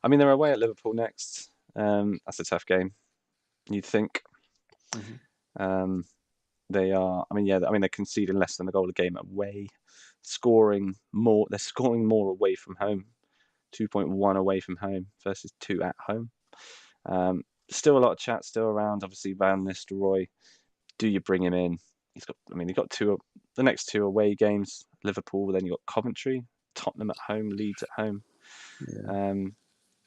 I mean, they're away at Liverpool next. That's a tough game, you'd think. Mm-hmm. They are. I mean, yeah. I mean, they're conceding less than a goal a game away, scoring more. They're scoring more away from home, 2.1 away from home versus 2 at home. Still a lot of chat still around. Obviously, Van Nistelooy. Do you bring him in? He's got the next 2 away games. Liverpool. Then you got Coventry, Tottenham at home, Leeds at home. Yeah.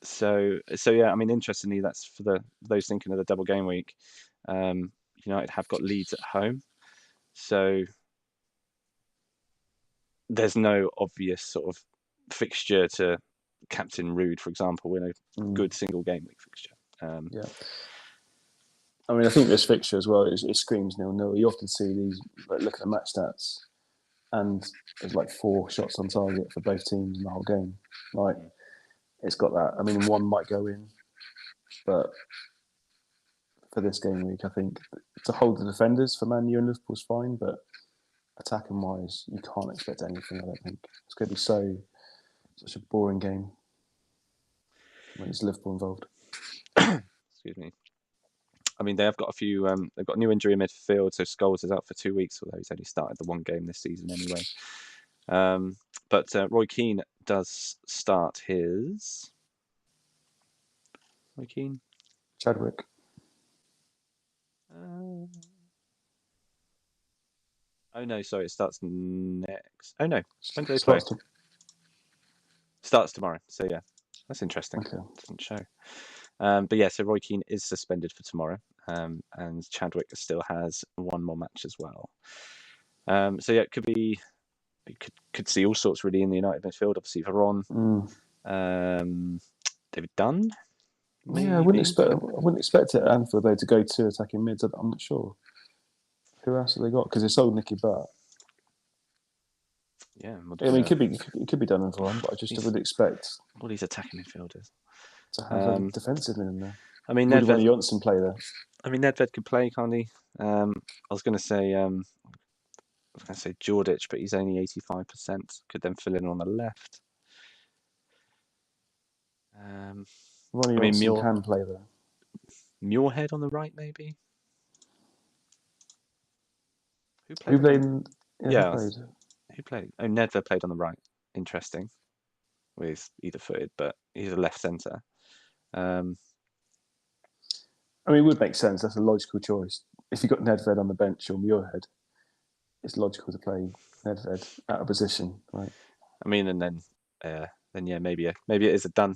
So yeah. I mean, interestingly, that's for those thinking of the double game week. United have got Leeds at home, so there's no obvious sort of fixture to captain Ruud, for example, in a good single game week fixture. Yeah. I mean, I think this fixture as well, it screams 0-0. You often see these, look at the match stats, and there's like 4 shots on target for both teams in the whole game. Like, it's got that. I mean, one might go in, but for this game week, I think to hold the defenders for Man U and Liverpool's fine, but attacking wise, you can't expect anything. I don't think it's going to be such a boring game when it's Liverpool involved. Excuse me. I mean, they have got a few. They've got a new injury in midfield, so Scholes is out for 2 weeks, although he's only started the 1 game this season anyway. But Roy Keane does start his. Roy Keane. Chadwick. Oh no, sorry, it starts next. Oh no, when do they play? Starts tomorrow. So yeah, that's interesting. Okay. Doesn't show. But yeah, so Roy Keane is suspended for tomorrow, and Chadwick still has 1 more match as well. So yeah, could see all sorts really in the United midfield. Obviously, Veron, David Dunn. Maybe. Yeah, I wouldn't expect it at Anfield though to go 2 attacking mids. I'm not sure. Who else have they got? Because they sold Nicky Butt. Yeah, I mean, it could be done in Veron, but I just would expect all these attacking midfielders to have a defensive mid in there. I mean, Would Logan Johnson play there? I mean, Nedved could play, can't he? I was going to say Jordic, but he's only 85%. Could then fill in on the left. Ronnie Johnson can play there. Muirhead on the right, maybe. Who played? Who played? Oh, Nedved played on the right. Interesting. With either footed, but he's a left centre. I mean, it would make sense. That's a logical choice. If you've got Nedved on the bench or Muirhead, it's logical to play Nedved out of position, right? I mean, and then yeah, maybe it is a Dunn.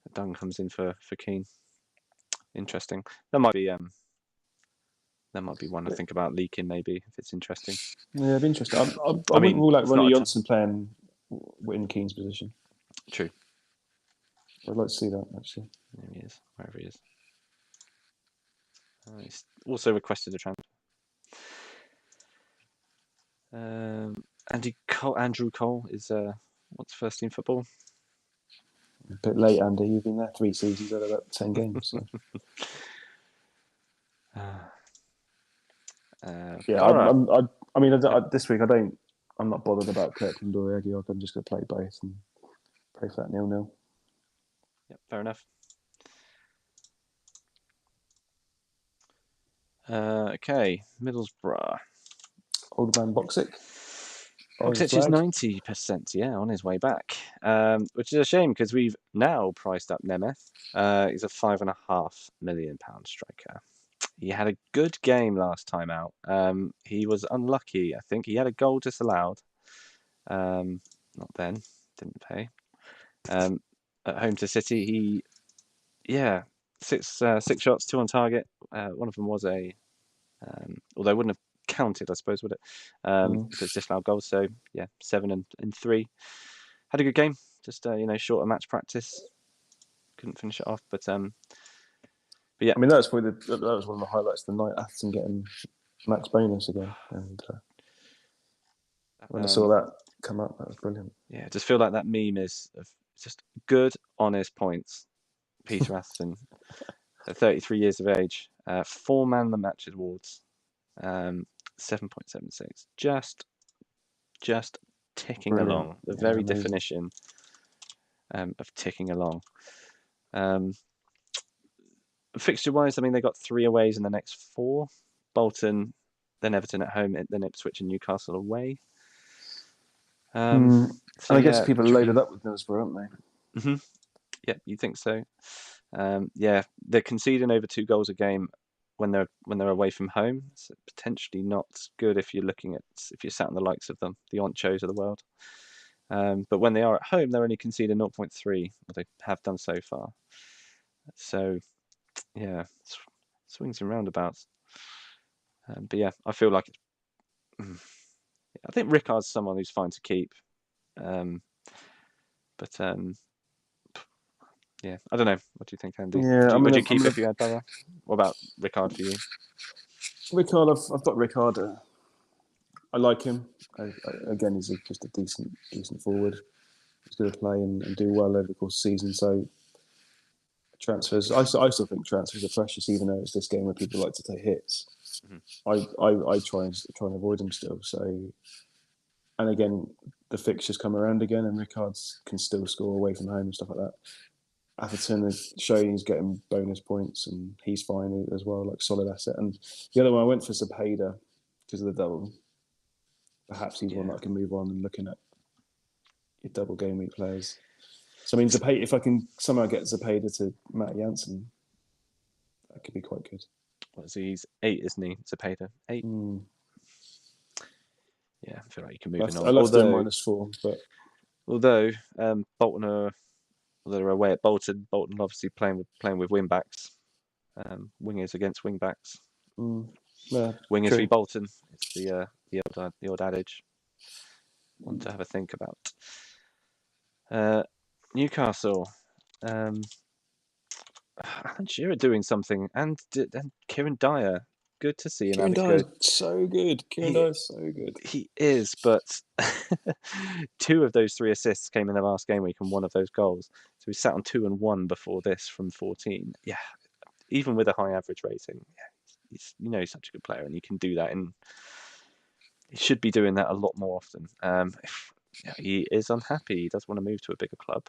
A Dunn comes in for Keane. Interesting. That might be one to think about leaking, maybe, if it's interesting. Yeah, it'd be interesting. I wouldn't rule out Ronnie Johnson playing in Keane's position. True. I'd like to see that, actually. There he is, wherever he is. He's also requested a transfer. Andrew Cole is what's first team football? A bit late, Andy. You've been there 3 seasons out of about 10 games. So. I mean, this week I'm not bothered about Kirkland or Eggy. I'm just going to play both and pray for that 0-0. Yep, fair enough. Okay, Middlesbrough. Old man Boxic. Boxic is 90%, yeah, on his way back, which is a shame because we've now priced up Nemeth. He's a £5.5 million striker. He had a good game last time out. He was unlucky, I think. He had a goal disallowed. Not then, didn't pay. At home to City, six shots, 2 on target. One of them was although it wouldn't have counted, I suppose, would it? Mm. If it's disallowed goals. So yeah, 7 and 3. Had a good game. Just shorter match practice. Couldn't finish it off, but yeah. I mean, that was probably that was one of the highlights of the night. Aston getting max bonus again, and when I saw that come up, that was brilliant. Yeah, I just feel like that meme is of just good, honest points. Peter Aston, at 33 years of age, 4 man the match awards, 7.76. Just ticking Brilliant. along. The very definition of ticking along. Fixture-wise, I mean, they got 3 aways in the next 4. Bolton, then Everton at home, then Ipswich and Newcastle away. So I guess people are loaded up with Middlesbrough, aren't they? Mm-hmm. Yeah, you think so? Yeah, they're conceding over 2 goals a game when they're away from home. It's potentially not good if you're sat on the likes of them, the Onchos of the world. But when they are at home, they're only conceding 0.3, or they have done so far. So, yeah, swings and roundabouts. But yeah, I feel like I think Rickard's someone who's fine to keep. But yeah, I don't know. What do you think, Andy? Yeah, would you keep if you had Barrett? What about Ricard for you? Ricard, I've got Ricard. I like him. Again, he's just a decent forward. He's going to play and do well over the course of the season. So transfers, I still think transfers are precious, even though it's this game where people like to take hits. Mm-hmm. I try and avoid them still. So, and again, the fixtures come around again, and Ricard can still score away from home and stuff like that. Atherton is showing he's getting bonus points, and he's fine as well, like solid asset. And the other one, I went for Zepeda because of the double. Perhaps he's one that I can move on and looking at your double game week players. So I mean, Zepeda, if I can somehow get Zepeda to Matt Jansen, that could be quite good. What is he? He's 8, isn't he? Zepeda 8. Yeah, I feel like you can move on. I left him -4, but although Bolton are they're away at Bolton. Bolton obviously playing with wing backs, wingers against wing backs. Yeah, wingers v Bolton. It's the old adage. One to have a think about. Newcastle. Alan Shearer doing something, and Kieran Dyer. Good to see him. Kieran Dyer's so good. Kieran Dyer's so good. He is, but 2 of those 3 assists came in the last game week, and 1 of those goals. So he sat on 2 and 1 before this from 14. Yeah, even with a high average rating, he's such a good player, and you can do that. And he should be doing that a lot more often. If he is unhappy, he does want to move to a bigger club.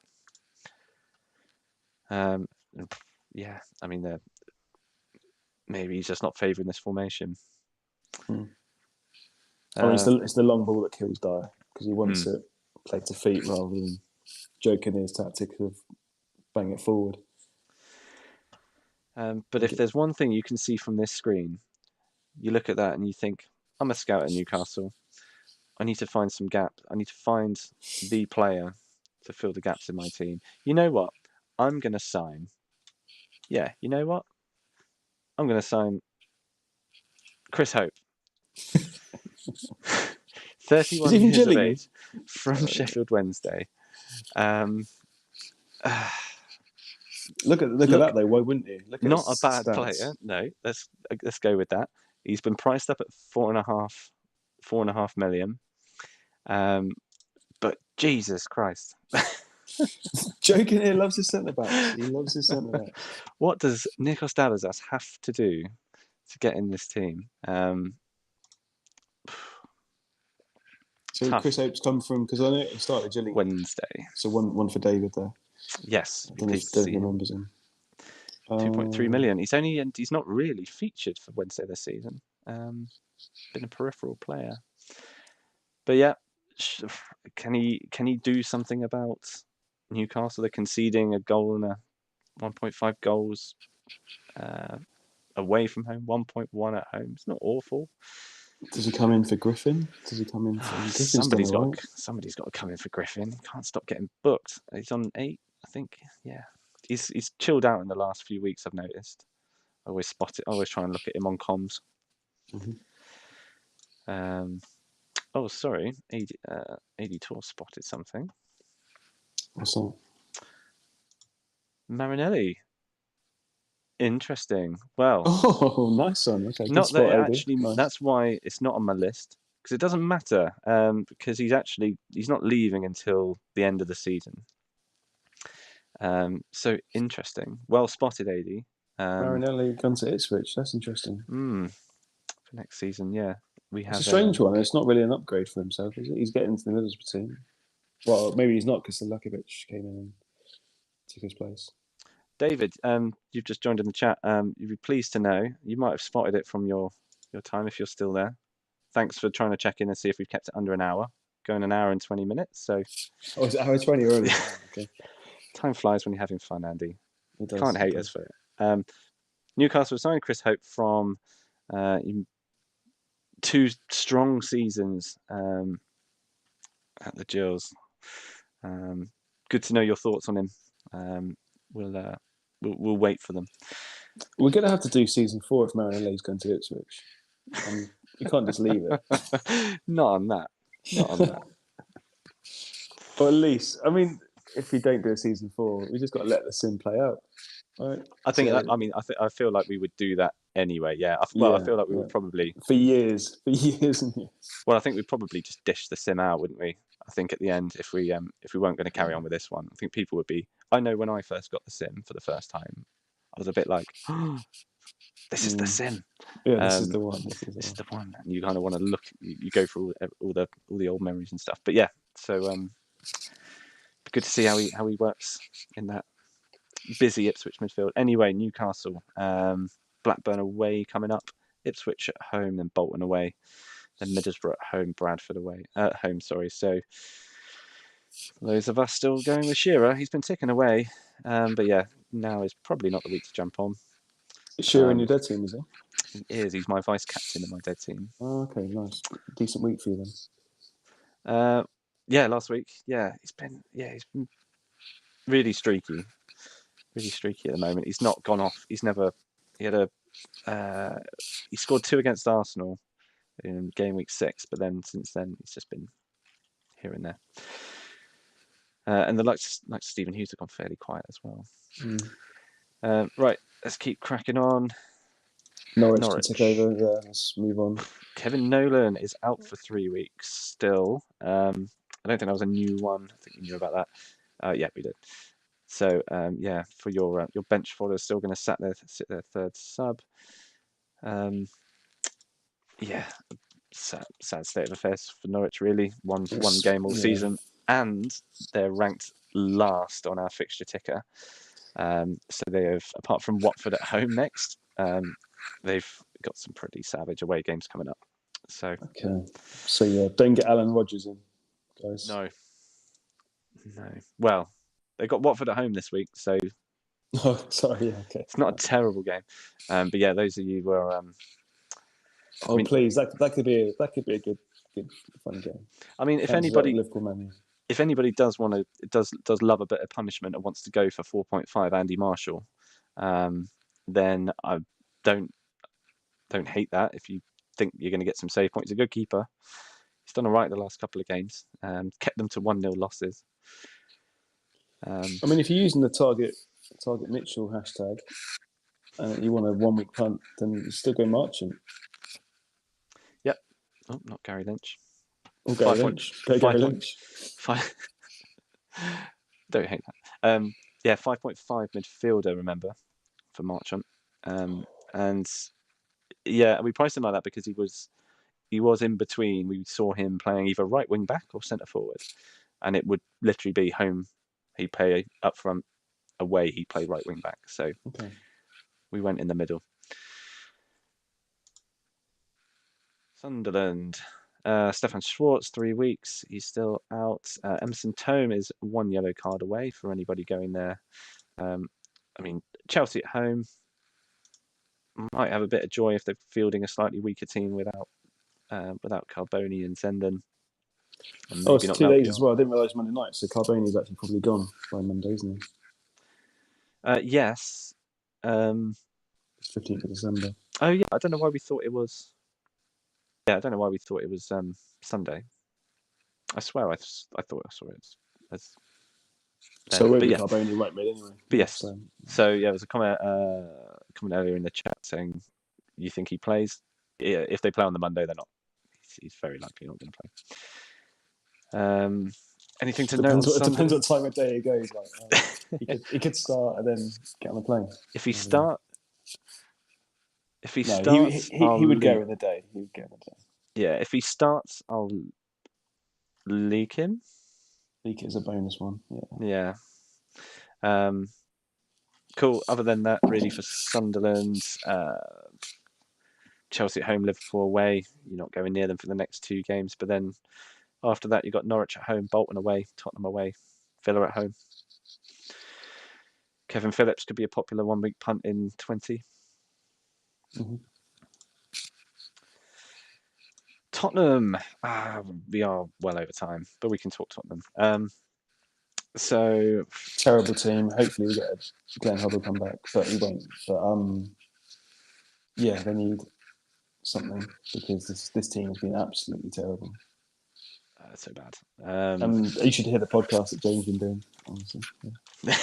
Yeah, I mean, maybe he's just not favouring this formation. I mean, it's the long ball that kills Dyer, because he wants it played to feet rather than joking his tactics of bang it forward. But if there's one thing you can see from this screen, you look at that and you think, I'm a scout at Newcastle. I need to find some gaps. I need to find the player to fill the gaps in my team. You know what? I'm going to sign. Yeah, you know what? I'm going to sign Chris Hope. 31 years of age from Sheffield Wednesday. Look at that though. Why wouldn't you? Not a bad player. No, let's go with that. He's been priced up at 4.5 million. But Jesus Christ. Joking here, loves his centre backs. He loves his centre backs. What does Nikos Dalazas have to do to get in this team? So tough. Chris Hope's come from, because I know he started Gilly Wednesday. So one for David there. Yes, I don't know if David remembers him. 2.3 million. He's not really featured for Wednesday this season. Been a peripheral player, but yeah, can he do something about Newcastle? They're conceding a goal and 1.5 goals away from home, 1.1 at home. It's not awful. Does he come in for Griffin? Does he come in for somebody's got to come in for Griffin. He can't stop getting booked. He's on 8, I think. Yeah, he's chilled out in the last few weeks. I've noticed. I always spot it. I always try and look at him on comms. Oh, sorry. AD Tour spotted something. What's that? Marinelli. Interesting. Well, Oh, nice one. Okay, good not that spot, it AD. actually. Nice. That's why it's not on my list because it doesn't matter. Because he's not leaving until the end of the season. So interesting. Well spotted, AD. Marinelli gone to Ipswich. That's interesting. For next season, yeah, we have It's a strange one. It's not really an upgrade for himself, is it? He's getting into the Middlesbrough team. Well, maybe he's not because Lukovic came in and took his place. David, you've just joined in the chat. You'd be pleased to know you might have spotted it from your time if you're still there. Thanks for trying to check in and see if we've kept it under an hour. Going an hour and 20 minutes. So. Oh, is it hour 20 already? Okay. Time flies when you're having fun, Andy. It does. Can't hate us for it. Newcastle signed Chris Hope from 2 strong seasons at the Gills. Good to know your thoughts on him. We'll wait for them. We're going to have to do season 4 if Marinelli's going to Ipswich. We can't just leave it. Not on that. Not on that. Or at least, I mean, if we don't do a season 4, we just got to let the sim play out. Right? I think. I feel like we would do that anyway. Yeah. I feel like we would probably for years and years. Well, I think we'd probably just dish the sim out, wouldn't we? I think at the end, if we weren't going to carry on with this one, I think people would be. I know when I first got the sim for the first time, I was a bit like, oh, "This is the sim." Yeah, this is the one. This is the one, and you kind of want to look. You go through all the old memories and stuff. But yeah, so good to see how he works in that busy Ipswich midfield. Anyway, Newcastle, Blackburn away coming up, Ipswich at home, then Bolton away, then Middlesbrough at home, Bradford away at home. Sorry, so those of us still going with Shearer. He's been ticking away, but yeah, now is probably not the week to jump on. Shearer in your dead team, is he? He is. He's my vice captain in my dead team. Oh, okay, nice, decent week for you then. Yeah, last week. Yeah, he's been really streaky. Really streaky at the moment. He's not gone off. He scored 2 against Arsenal in Gameweek 6, but then since then he's just been here and there. And the likes of Stephen Hughes have gone fairly quiet as well. Right, let's keep cracking on. Norwich can take over. Yeah, let's move on. Kevin Nolan is out for 3 weeks still. I don't think that was a new one. I think you knew about that. Yeah, we did. So yeah, for your bench fodder, still going to sit their third sub. Yeah, sad state of affairs for Norwich. Really, one game all season, and they're ranked last on our fixture ticker. So they have, apart from Watford at home next, they've got some pretty savage away games coming up. So okay, so yeah, don't get Alan Rodgers in, guys. No. Well, they've got Watford at home this week, so. Oh, sorry. Yeah, okay. It's not a terrible game, but yeah, those of you who are. Please, that could be a good fun game. I mean, if anybody does love a bit of punishment and wants to go for 4.5 Andy Marshall, then I don't hate that. If you think you're going to get some save points, a good keeper. He's done all right the last couple of games. Kept them to 1-0 losses. I mean, if you're using the target Mitchell hashtag and you want a 1 week punt, then you still go Marchant. Yep. Oh, not Gary Lynch. Or Gary Lynch. Gary Lynch. Don't hate that. Yeah, 5.5 midfielder, remember, for Marchant. And yeah, we priced him like that because he was in between. We saw him playing either right wing back or centre forward, and it would literally be home he'd play up front, away he'd play right wing back. So we went in the middle. Sunderland, Stefan Schwartz, 3 weeks. He's still out. Emerson Tome is 1 yellow card away for anybody going there. I mean, Chelsea at home might have a bit of joy if they're fielding a slightly weaker team without Carboni and Zenden. And it's 2 days as well. I didn't realise Monday night, so Carboni's actually probably gone by Monday, isn't he? Yes. It's 15th of December. Oh yeah, I don't know why we thought it was. Yeah, I don't know why we thought it was Sunday. I swear I thought I saw it as So it won't but be yeah. Carboni right mid anyway. But yes. So yeah, there was a comment earlier in the chat saying you think he plays. If they play on the Monday, they're not. He's very likely not going to play. Anything to note? It depends what time of day he goes. Like, he could start and then get on the plane. If he starts, he would go in the day. He would go in the day. Yeah, if he starts, I'll leak him. Leak it as a bonus one. Yeah. Cool. Other than that, really for Sunderland, Chelsea at home, Liverpool away. You're not going near them for the next 2 games, but then after that, you've got Norwich at home, Bolton away, Tottenham away, Villa at home. Kevin Phillips could be a popular 1-week punt in 20. Mm-hmm. Tottenham, we are well over time, but we can talk Tottenham. So terrible team. Hopefully we get a Glenn Hoddle come back, but he won't. But yeah, they need something because this team has been absolutely terrible. So bad. You should hear the podcast that James been doing. Honestly, yeah.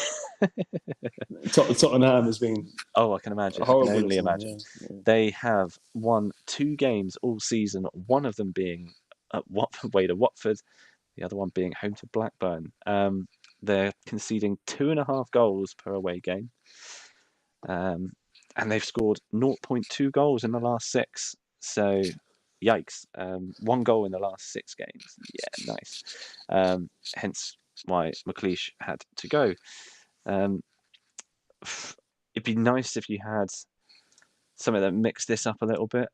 Tottenham has been. Oh, I can imagine. I can only imagine. Yeah. They have won 2 games all season. One of them being away to Watford, the other one being home to Blackburn. They're conceding 2.5 goals per away game, and they've scored 0.2 goals in the last 6. So, yikes! 1 goal in the last 6 games. Yeah, nice. Hence why McLeish had to go. It'd be nice if you had something that mixed this up a little bit.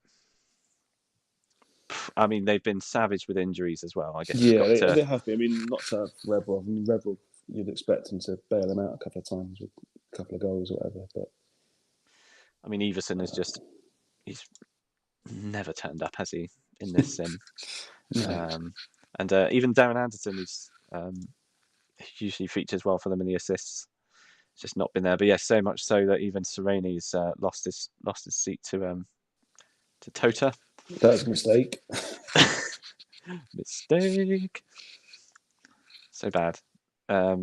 I mean, they've been savage with injuries as well. I guess. Yeah, they have been. I mean, not to have Rebel. I mean, Rebel, you'd expect him to bail them out a couple of times with a couple of goals or whatever. But I mean, Everson he's never turned up, has he, in this sim? No. And even Darren Anderson, who's usually features well for them in the assists, just not been there. But yes, so much so that even Sereni's lost his seat to Tota. That's a mistake. Mistake. So bad. I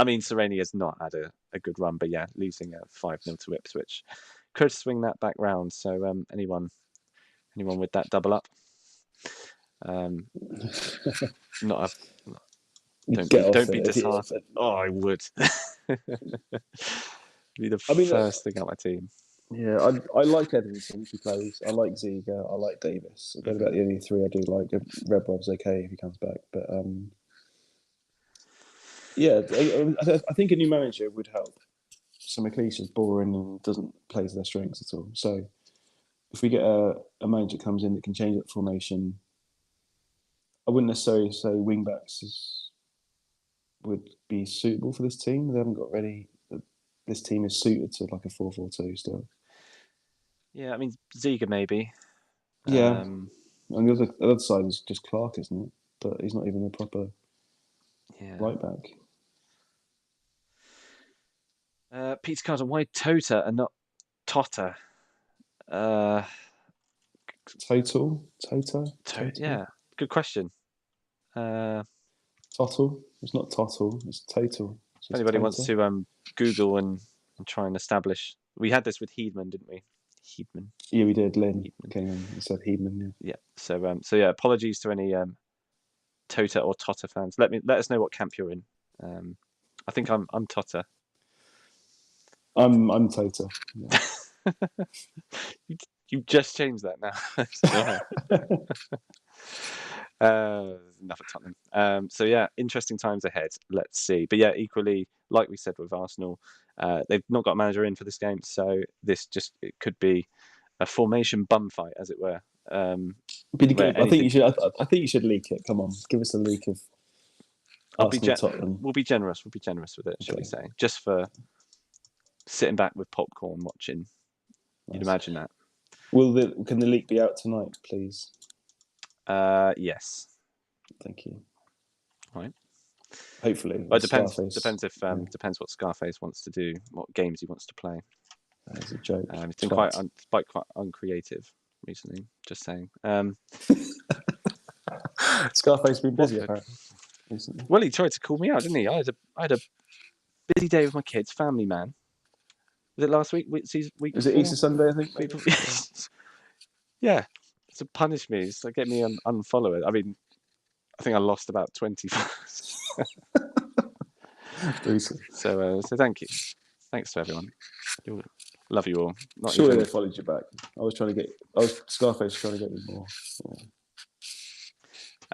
mean, Sereni has not had a good run, but yeah, losing 5-0 to Ipswich could swing that back round. So anyone with that double up, don't be disheartened. Oh, I would. Be the first thing out my team. Yeah, I like Eddington if he plays. I like Ziga. I like Davis. They're about the only 3 I do like. Red Bob's okay if he comes back, but yeah, I think a new manager would help. So McLeish is boring and doesn't play to their strengths at all. So if we get a manager that comes in that can change that formation, I wouldn't necessarily say wing backs would be suitable for this team. They haven't got ready. This team is suited to like a 4-4-2 still. Yeah, I mean Ziga maybe. Yeah, and the other side is just Clark, isn't it? But he's not even a proper right back. Peter Carter, why Tota and not Tota? Tota? Yeah, good question. Tottle? It's not Tottle. It's Total. If anybody wants to Google and try and establish, we had this with Heedman, didn't we? Heedman. Yeah, we did. Lynn came in and said Heedman. Yeah. So yeah, apologies to any Tota or Tota fans. Let us know what camp you're in. I think I'm Tota. I'm Tota. Yeah. You just changed that now. Enough at Tottenham. So yeah, interesting times ahead. Let's see. But yeah, equally, like we said with Arsenal, they've not got a manager in for this game, so it could be a formation bum fight, as it were. I think you should leak it. Come on, give us a leak of Arsenal Tottenham. We'll be generous. We'll be generous with it, shall we say? Just for sitting back with popcorn watching. Nice. You'd imagine that. Can the leak be out tonight, please? Yes. Thank you. All right. Hopefully. Well, it depends what Scarface wants to do, what games he wants to play. That is a joke. It's been quite uncreative recently. Just saying. Scarface been busy Watford. apparently recently. Well, he tried to call me out, didn't he? I had a busy day with my kids, family man. Was it last week? Week Was it before? Easter Sunday? I think. Week before? Yeah. To punish me, so get me unfollow it. I mean, I think I lost about 20 followers. So thank you. Thanks to everyone. Love you all. Surely they followed you back. Scarface trying to get me more.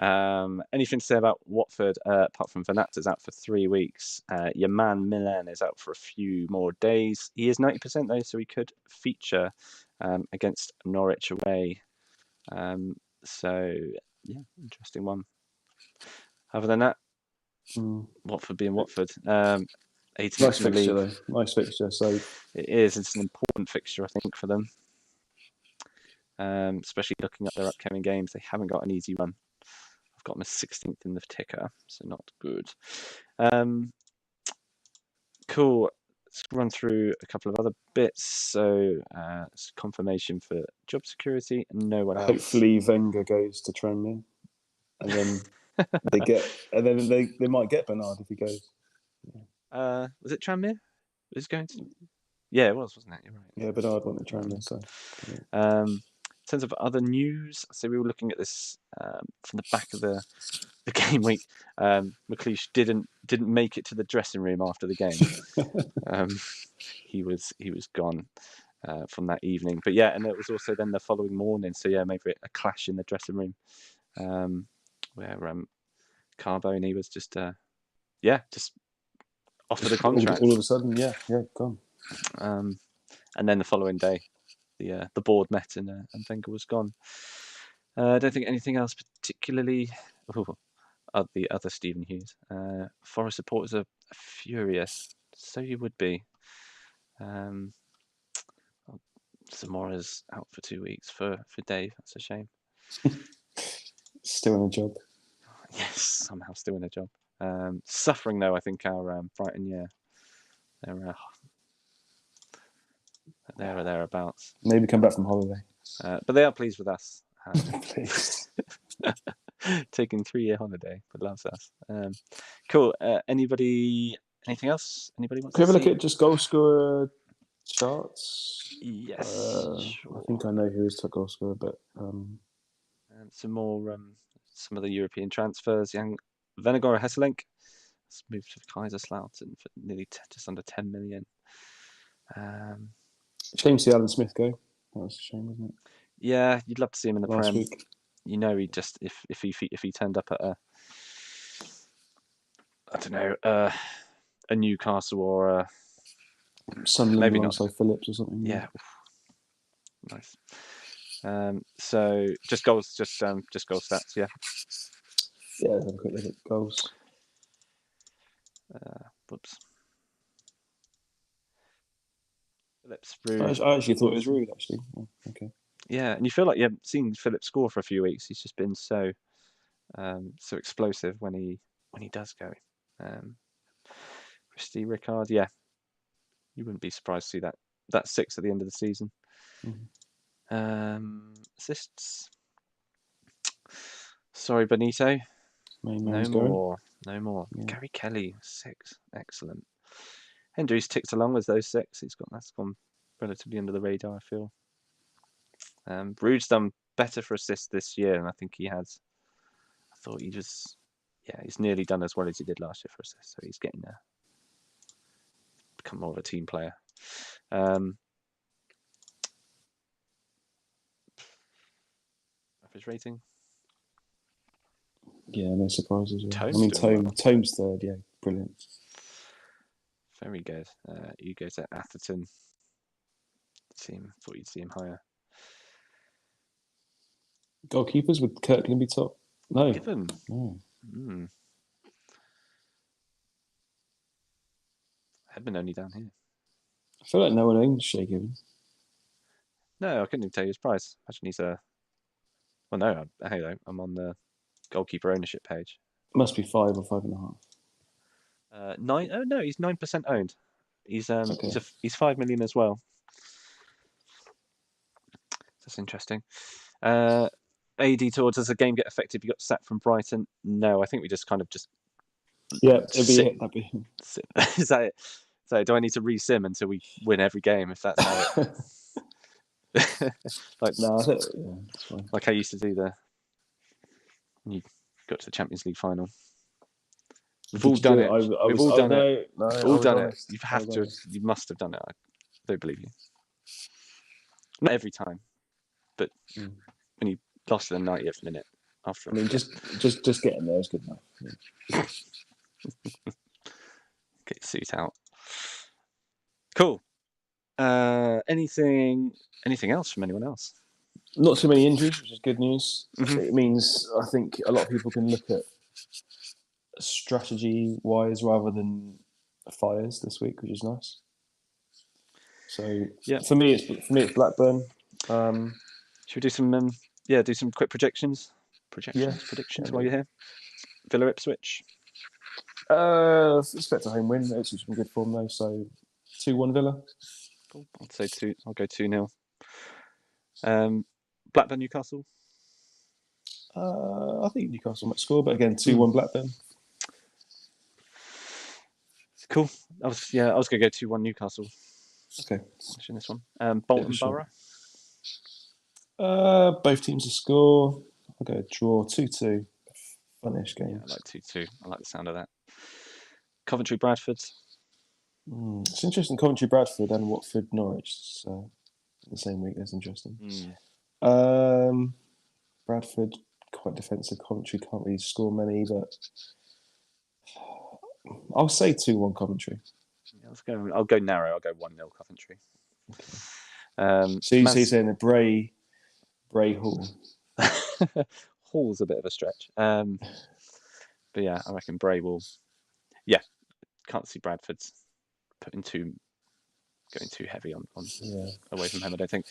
Yeah. Anything to say about Watford, apart from Vanata's out for 3 weeks? Your man Milan is out for a few more days. He is 90% though, so he could feature against Norwich away. So, yeah, interesting one. Other than that, Watford being Watford. 18th Nice in the fixture, league. though. Nice fixture. So it is. It's an important fixture, I think, for them. Especially looking at their upcoming games. They haven't got an easy run. I've got them as 16th in the ticker, so not good. Cool. Let's run through a couple of other bits. So, confirmation for job security. No one else. Hopefully, Wenger goes to Tranmere, and then they might get Bernard if he goes. Yeah. Was it Tranmere? Was going to? Yeah, it was, wasn't it? You're right. Yeah, Bernard wanted Tranmere. So, yeah. In terms of other news, so we were looking at this from the back of the game week. McLeish didn't make it to the dressing room after the game. He was gone from that evening. But yeah, and it was also then the following morning. So yeah, maybe a clash in the dressing room where Carbone was just offered a contract all of a sudden. Yeah, gone. And then the following day, the board met and Wenger was gone. I don't think anything else particularly. The other Stephen Hughes. Forest supporters are furious. So you would be. Zamora's out for 2 weeks for Dave. That's a shame. Still in a job. Yes, somehow still in a job. Suffering though, I think our Brighton, they're or thereabouts. Maybe come back from holiday. But they are pleased with us. Please. Taking 3-year holiday, but loves us. Cool. Anything else? Anybody wants Can we to have a look at just goal scorer charts? Yes. Sure. I think I know who is top goal scorer, but some more some of the European transfers. Young Venegora Hesselink has moved to Kaiserslautern for nearly just under 10 million. Shame to see Alan Smith go. That was a shame, wasn't it? Yeah, you'd love to see him in the last Prem. Week. You know, he just if he turned up at a Newcastle or a Sunderland maybe alongside Phillips or something. Yeah. Nice. So just goal stats, yeah. Yeah, have a quick look at goals. Whoops. Phillips. Ruud. I actually thought it was Ruud, actually. Oh, okay. Yeah, and you feel like you haven't seen Phillips score for a few weeks. He's just been so explosive when he does go. Christy Rickard, yeah. You wouldn't be surprised to see that 6 at the end of the season. Mm-hmm. Assists. Sorry, Benito. No more. Yeah. Gary Kelly, 6. Excellent. Hendry's ticked along with those 6. That's gone relatively under the radar, I feel. Ruud's done better for assists this year, and I think he has. I thought he's nearly done as well as he did last year for assists, so he's getting there. Become more of a team player. Average rating? Yeah, no surprises. Tome's Tome's third, yeah, brilliant. Very good. You go to Atherton. Thought you'd see him higher. Goalkeepers, would Kirkland be top? No. Given. No. Hedman only down here. I feel like no one owns Shea Given. No, I couldn't even tell you his price. Imagine he's a... Well, no, I'm on the goalkeeper ownership page. Must be 5 or 5.5. 9? Oh no, he's 9% owned. He's okay. he's 5 million as well. So That's interesting. AD towards, does the game get affected if you got sacked from Brighton? No, I think we just kind of just Yeah, it'd be sit. it. That'd be. Is that it? So do I need to re-sim until we win every game? If that's how it. No, I think it's fine. Like I used to do when you got to the Champions League final. We've all done it. We've all done it. No, All done it. You have to. You must have done it. I don't believe you. Not every time, but when you lost in the 90th minute after. I mean, just getting there is good enough. Yeah. Get your suit out. Cool. Anything else from anyone else? Not too many injuries, which is good news. Mm-hmm. It means I think a lot of people can look at strategy-wise rather than fires this week, which is nice. So for me, it's Blackburn. Should we do some quick predictions? Predictions while you're here. Villa Ipswich. Expect a home win. Ipswich in good form though, so 2-1 Villa. Cool. I'd say 2. I'll go 2-0. Blackburn Newcastle. I think Newcastle might score, but again 2-1 Blackburn. Cool. I was going to go 2-1 Newcastle. Okay. Watching this one. Bolton Borough. Both teams to score. I'll go draw 2-2. Funish game. Yeah, I like 2-2. I like the sound of that. Coventry Bradford. It's interesting. Coventry Bradford and Watford Norwich. So the same week. That's interesting. Bradford quite defensive. Coventry can't really score many, but I'll say 2-1 Coventry. Yeah, I'll go narrow. I'll go 1-0 Coventry. Okay. So you're saying a Bray Hall. Hall's a bit of a stretch. But yeah, I reckon Bray will. Yeah, can't see Bradford's going too heavy on away from home. I don't think.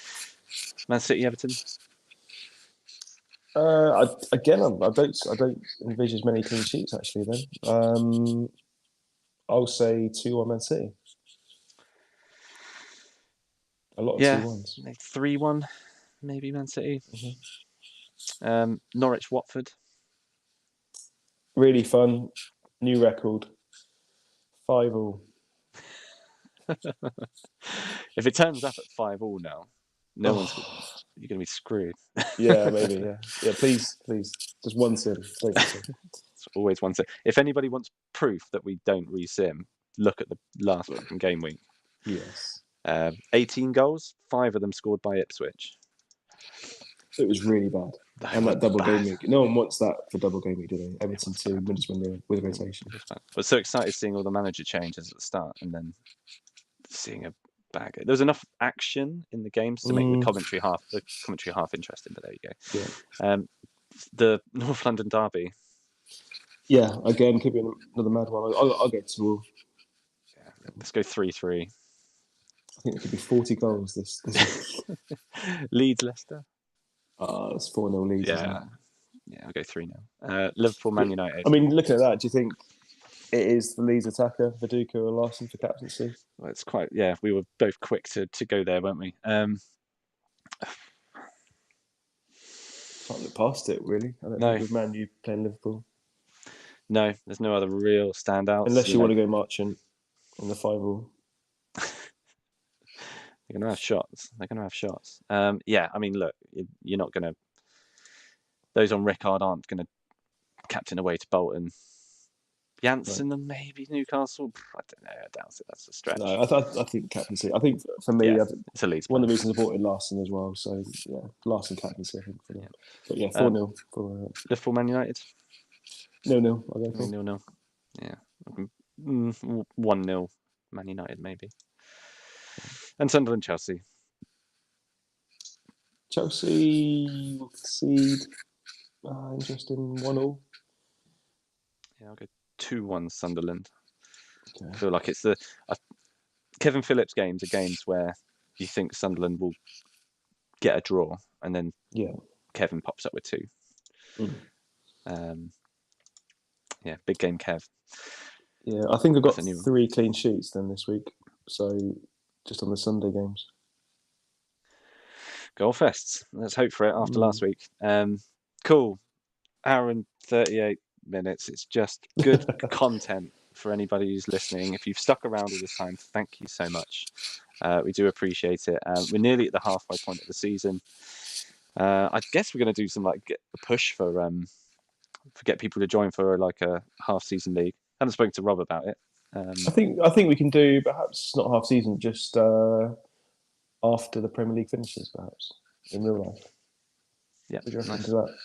Man City Everton. I don't envisage as many clean sheets actually. Then I'll say 2-1 Man City. A lot of 2-1s. 3-1, maybe Man City. Mm-hmm. Norwich Watford. Really fun, new record. 5-5. If it turns up at 5-5 now, you're going to be screwed. Yeah, maybe. Yeah. Please, just one sim. It's always one sim. If anybody wants proof that we don't re-sim, look at the last fucking game week. Yes. 18 goals, 5 of them scored by Ipswich. It was really bad. And that double game week. No one wants that for double game week, do they? Everton 2, Middlesbrough with a rotation. But so excited seeing all the manager changes at the start and then seeing a bag. There was enough action in the games to make the commentary half interesting, but there you go. Yeah. The North London derby. Yeah, again, could be another mad one. I'll go 2-2. Yeah, let's go 3-3. I think there could be 40 goals this week. Leeds Leicester. It's 4-0 Leeds. Yeah, I'll go 3-0. Liverpool Man United. I mean, looking at that, do you think it is the Leeds attacker, Viduka or Larson for captaincy? Well, it's quite. Yeah, we were both quick to go there, weren't we? Can't look past it, really. I don't think with Man U playing Liverpool. No, there's no other real standouts. Unless you want to go marching on the 5-5. They're going to have shots. Yeah, I mean, look, you're not going to. Those on Rickard aren't going to captain away to Bolton. Jansen and maybe Newcastle. I don't know. I doubt it. That's a stretch. No, I think captaincy. I think for me, it's a Leeds. One of the reasons I bought in Larson as well. So yeah, Larson captaincy. I think for them. But yeah, 4-0 for Liverpool Man United. 0-0. I'll go for 0-0. Yeah, 1-0 Man United maybe. And Sunderland Chelsea. Chelsea will concede. Interesting. 1-1. Yeah, I'll go 2-1 Sunderland. Okay. I feel like it's Kevin Phillips games are games where you think Sunderland will get a draw and then Kevin pops up with 2. Yeah, big game Kev. Yeah, I think I've got 3 clean sheets then this week. So just on the Sunday games. Goal fests. Let's hope for it after last week. Cool. Hour and 38 minutes. It's just good content for anybody who's listening. If you've stuck around all this time, thank you so much. We do appreciate it. We're nearly at the halfway point of the season. I guess we're going to do some like get a push for get people to join for like a half-season league. I haven't spoken to Rob about it. I think we can do perhaps not half season, just after the Premier League finishes, perhaps in real life. Yeah, Would you reckon nice. to that?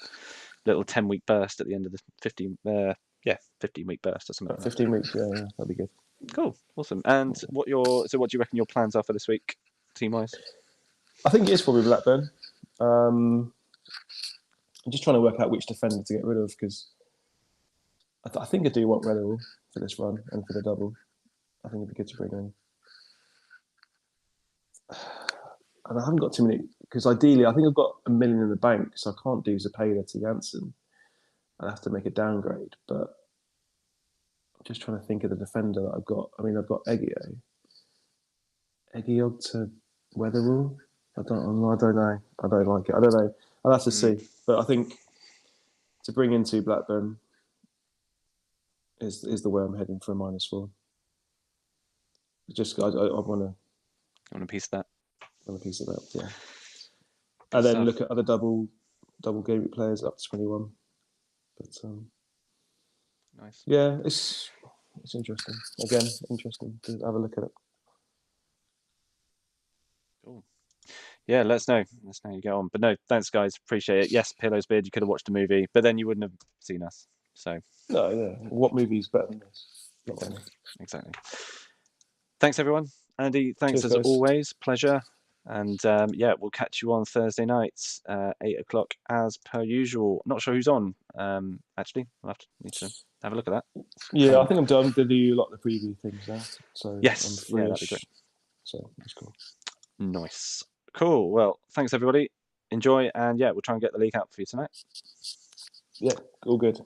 Little 10-week burst at the end of the 15-week burst or something. 15 weeks, yeah, that'd be good. Cool, awesome. And what do you reckon your plans are for this week, team-wise? I think it is probably Blackburn. I'm just trying to work out which defender to get rid of because I think I do want Weatherall for this run and for the double. I think it'd be good to bring in. And I haven't got too many because ideally I think I've got $1 million in the bank, so I can't do Zepeda to Jensen. I'd have to make a downgrade, but I'm just trying to think of the defender that I've got. I mean, I've got Egiog to Weatherall. I don't know. I don't like it. I don't know. I'll have to see. But I think to bring into Blackburn is the way I'm heading for a -4. Just I want a piece of that. On a piece of that, yeah. And then look at other double Gameweek players up to 21. But nice. Yeah, it's interesting. Again, interesting to have a look at it. Cool. Yeah, let us know. Let us know how you get on. But no, thanks guys, appreciate it. Yes, Pillow's Beard, you could have watched a movie, but then you wouldn't have seen us. So no, yeah. What movie's better than this? Exactly. Thanks everyone. Andy, thanks Cheers, as guys. always. Pleasure. And we'll catch you on Thursday nights, 8 o'clock as per usual. Not sure who's on. Actually, I'll need to have a look at that. Yeah, I think I'm done to do a lot of the preview things now. So yes, I'm free. yeah, that'd be great. So that's cool. Nice. Cool. Well, thanks everybody. Enjoy, and we'll try and get the league out for you tonight. Yeah, all good.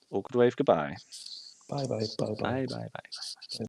All good wave. Goodbye. Bye. Bye.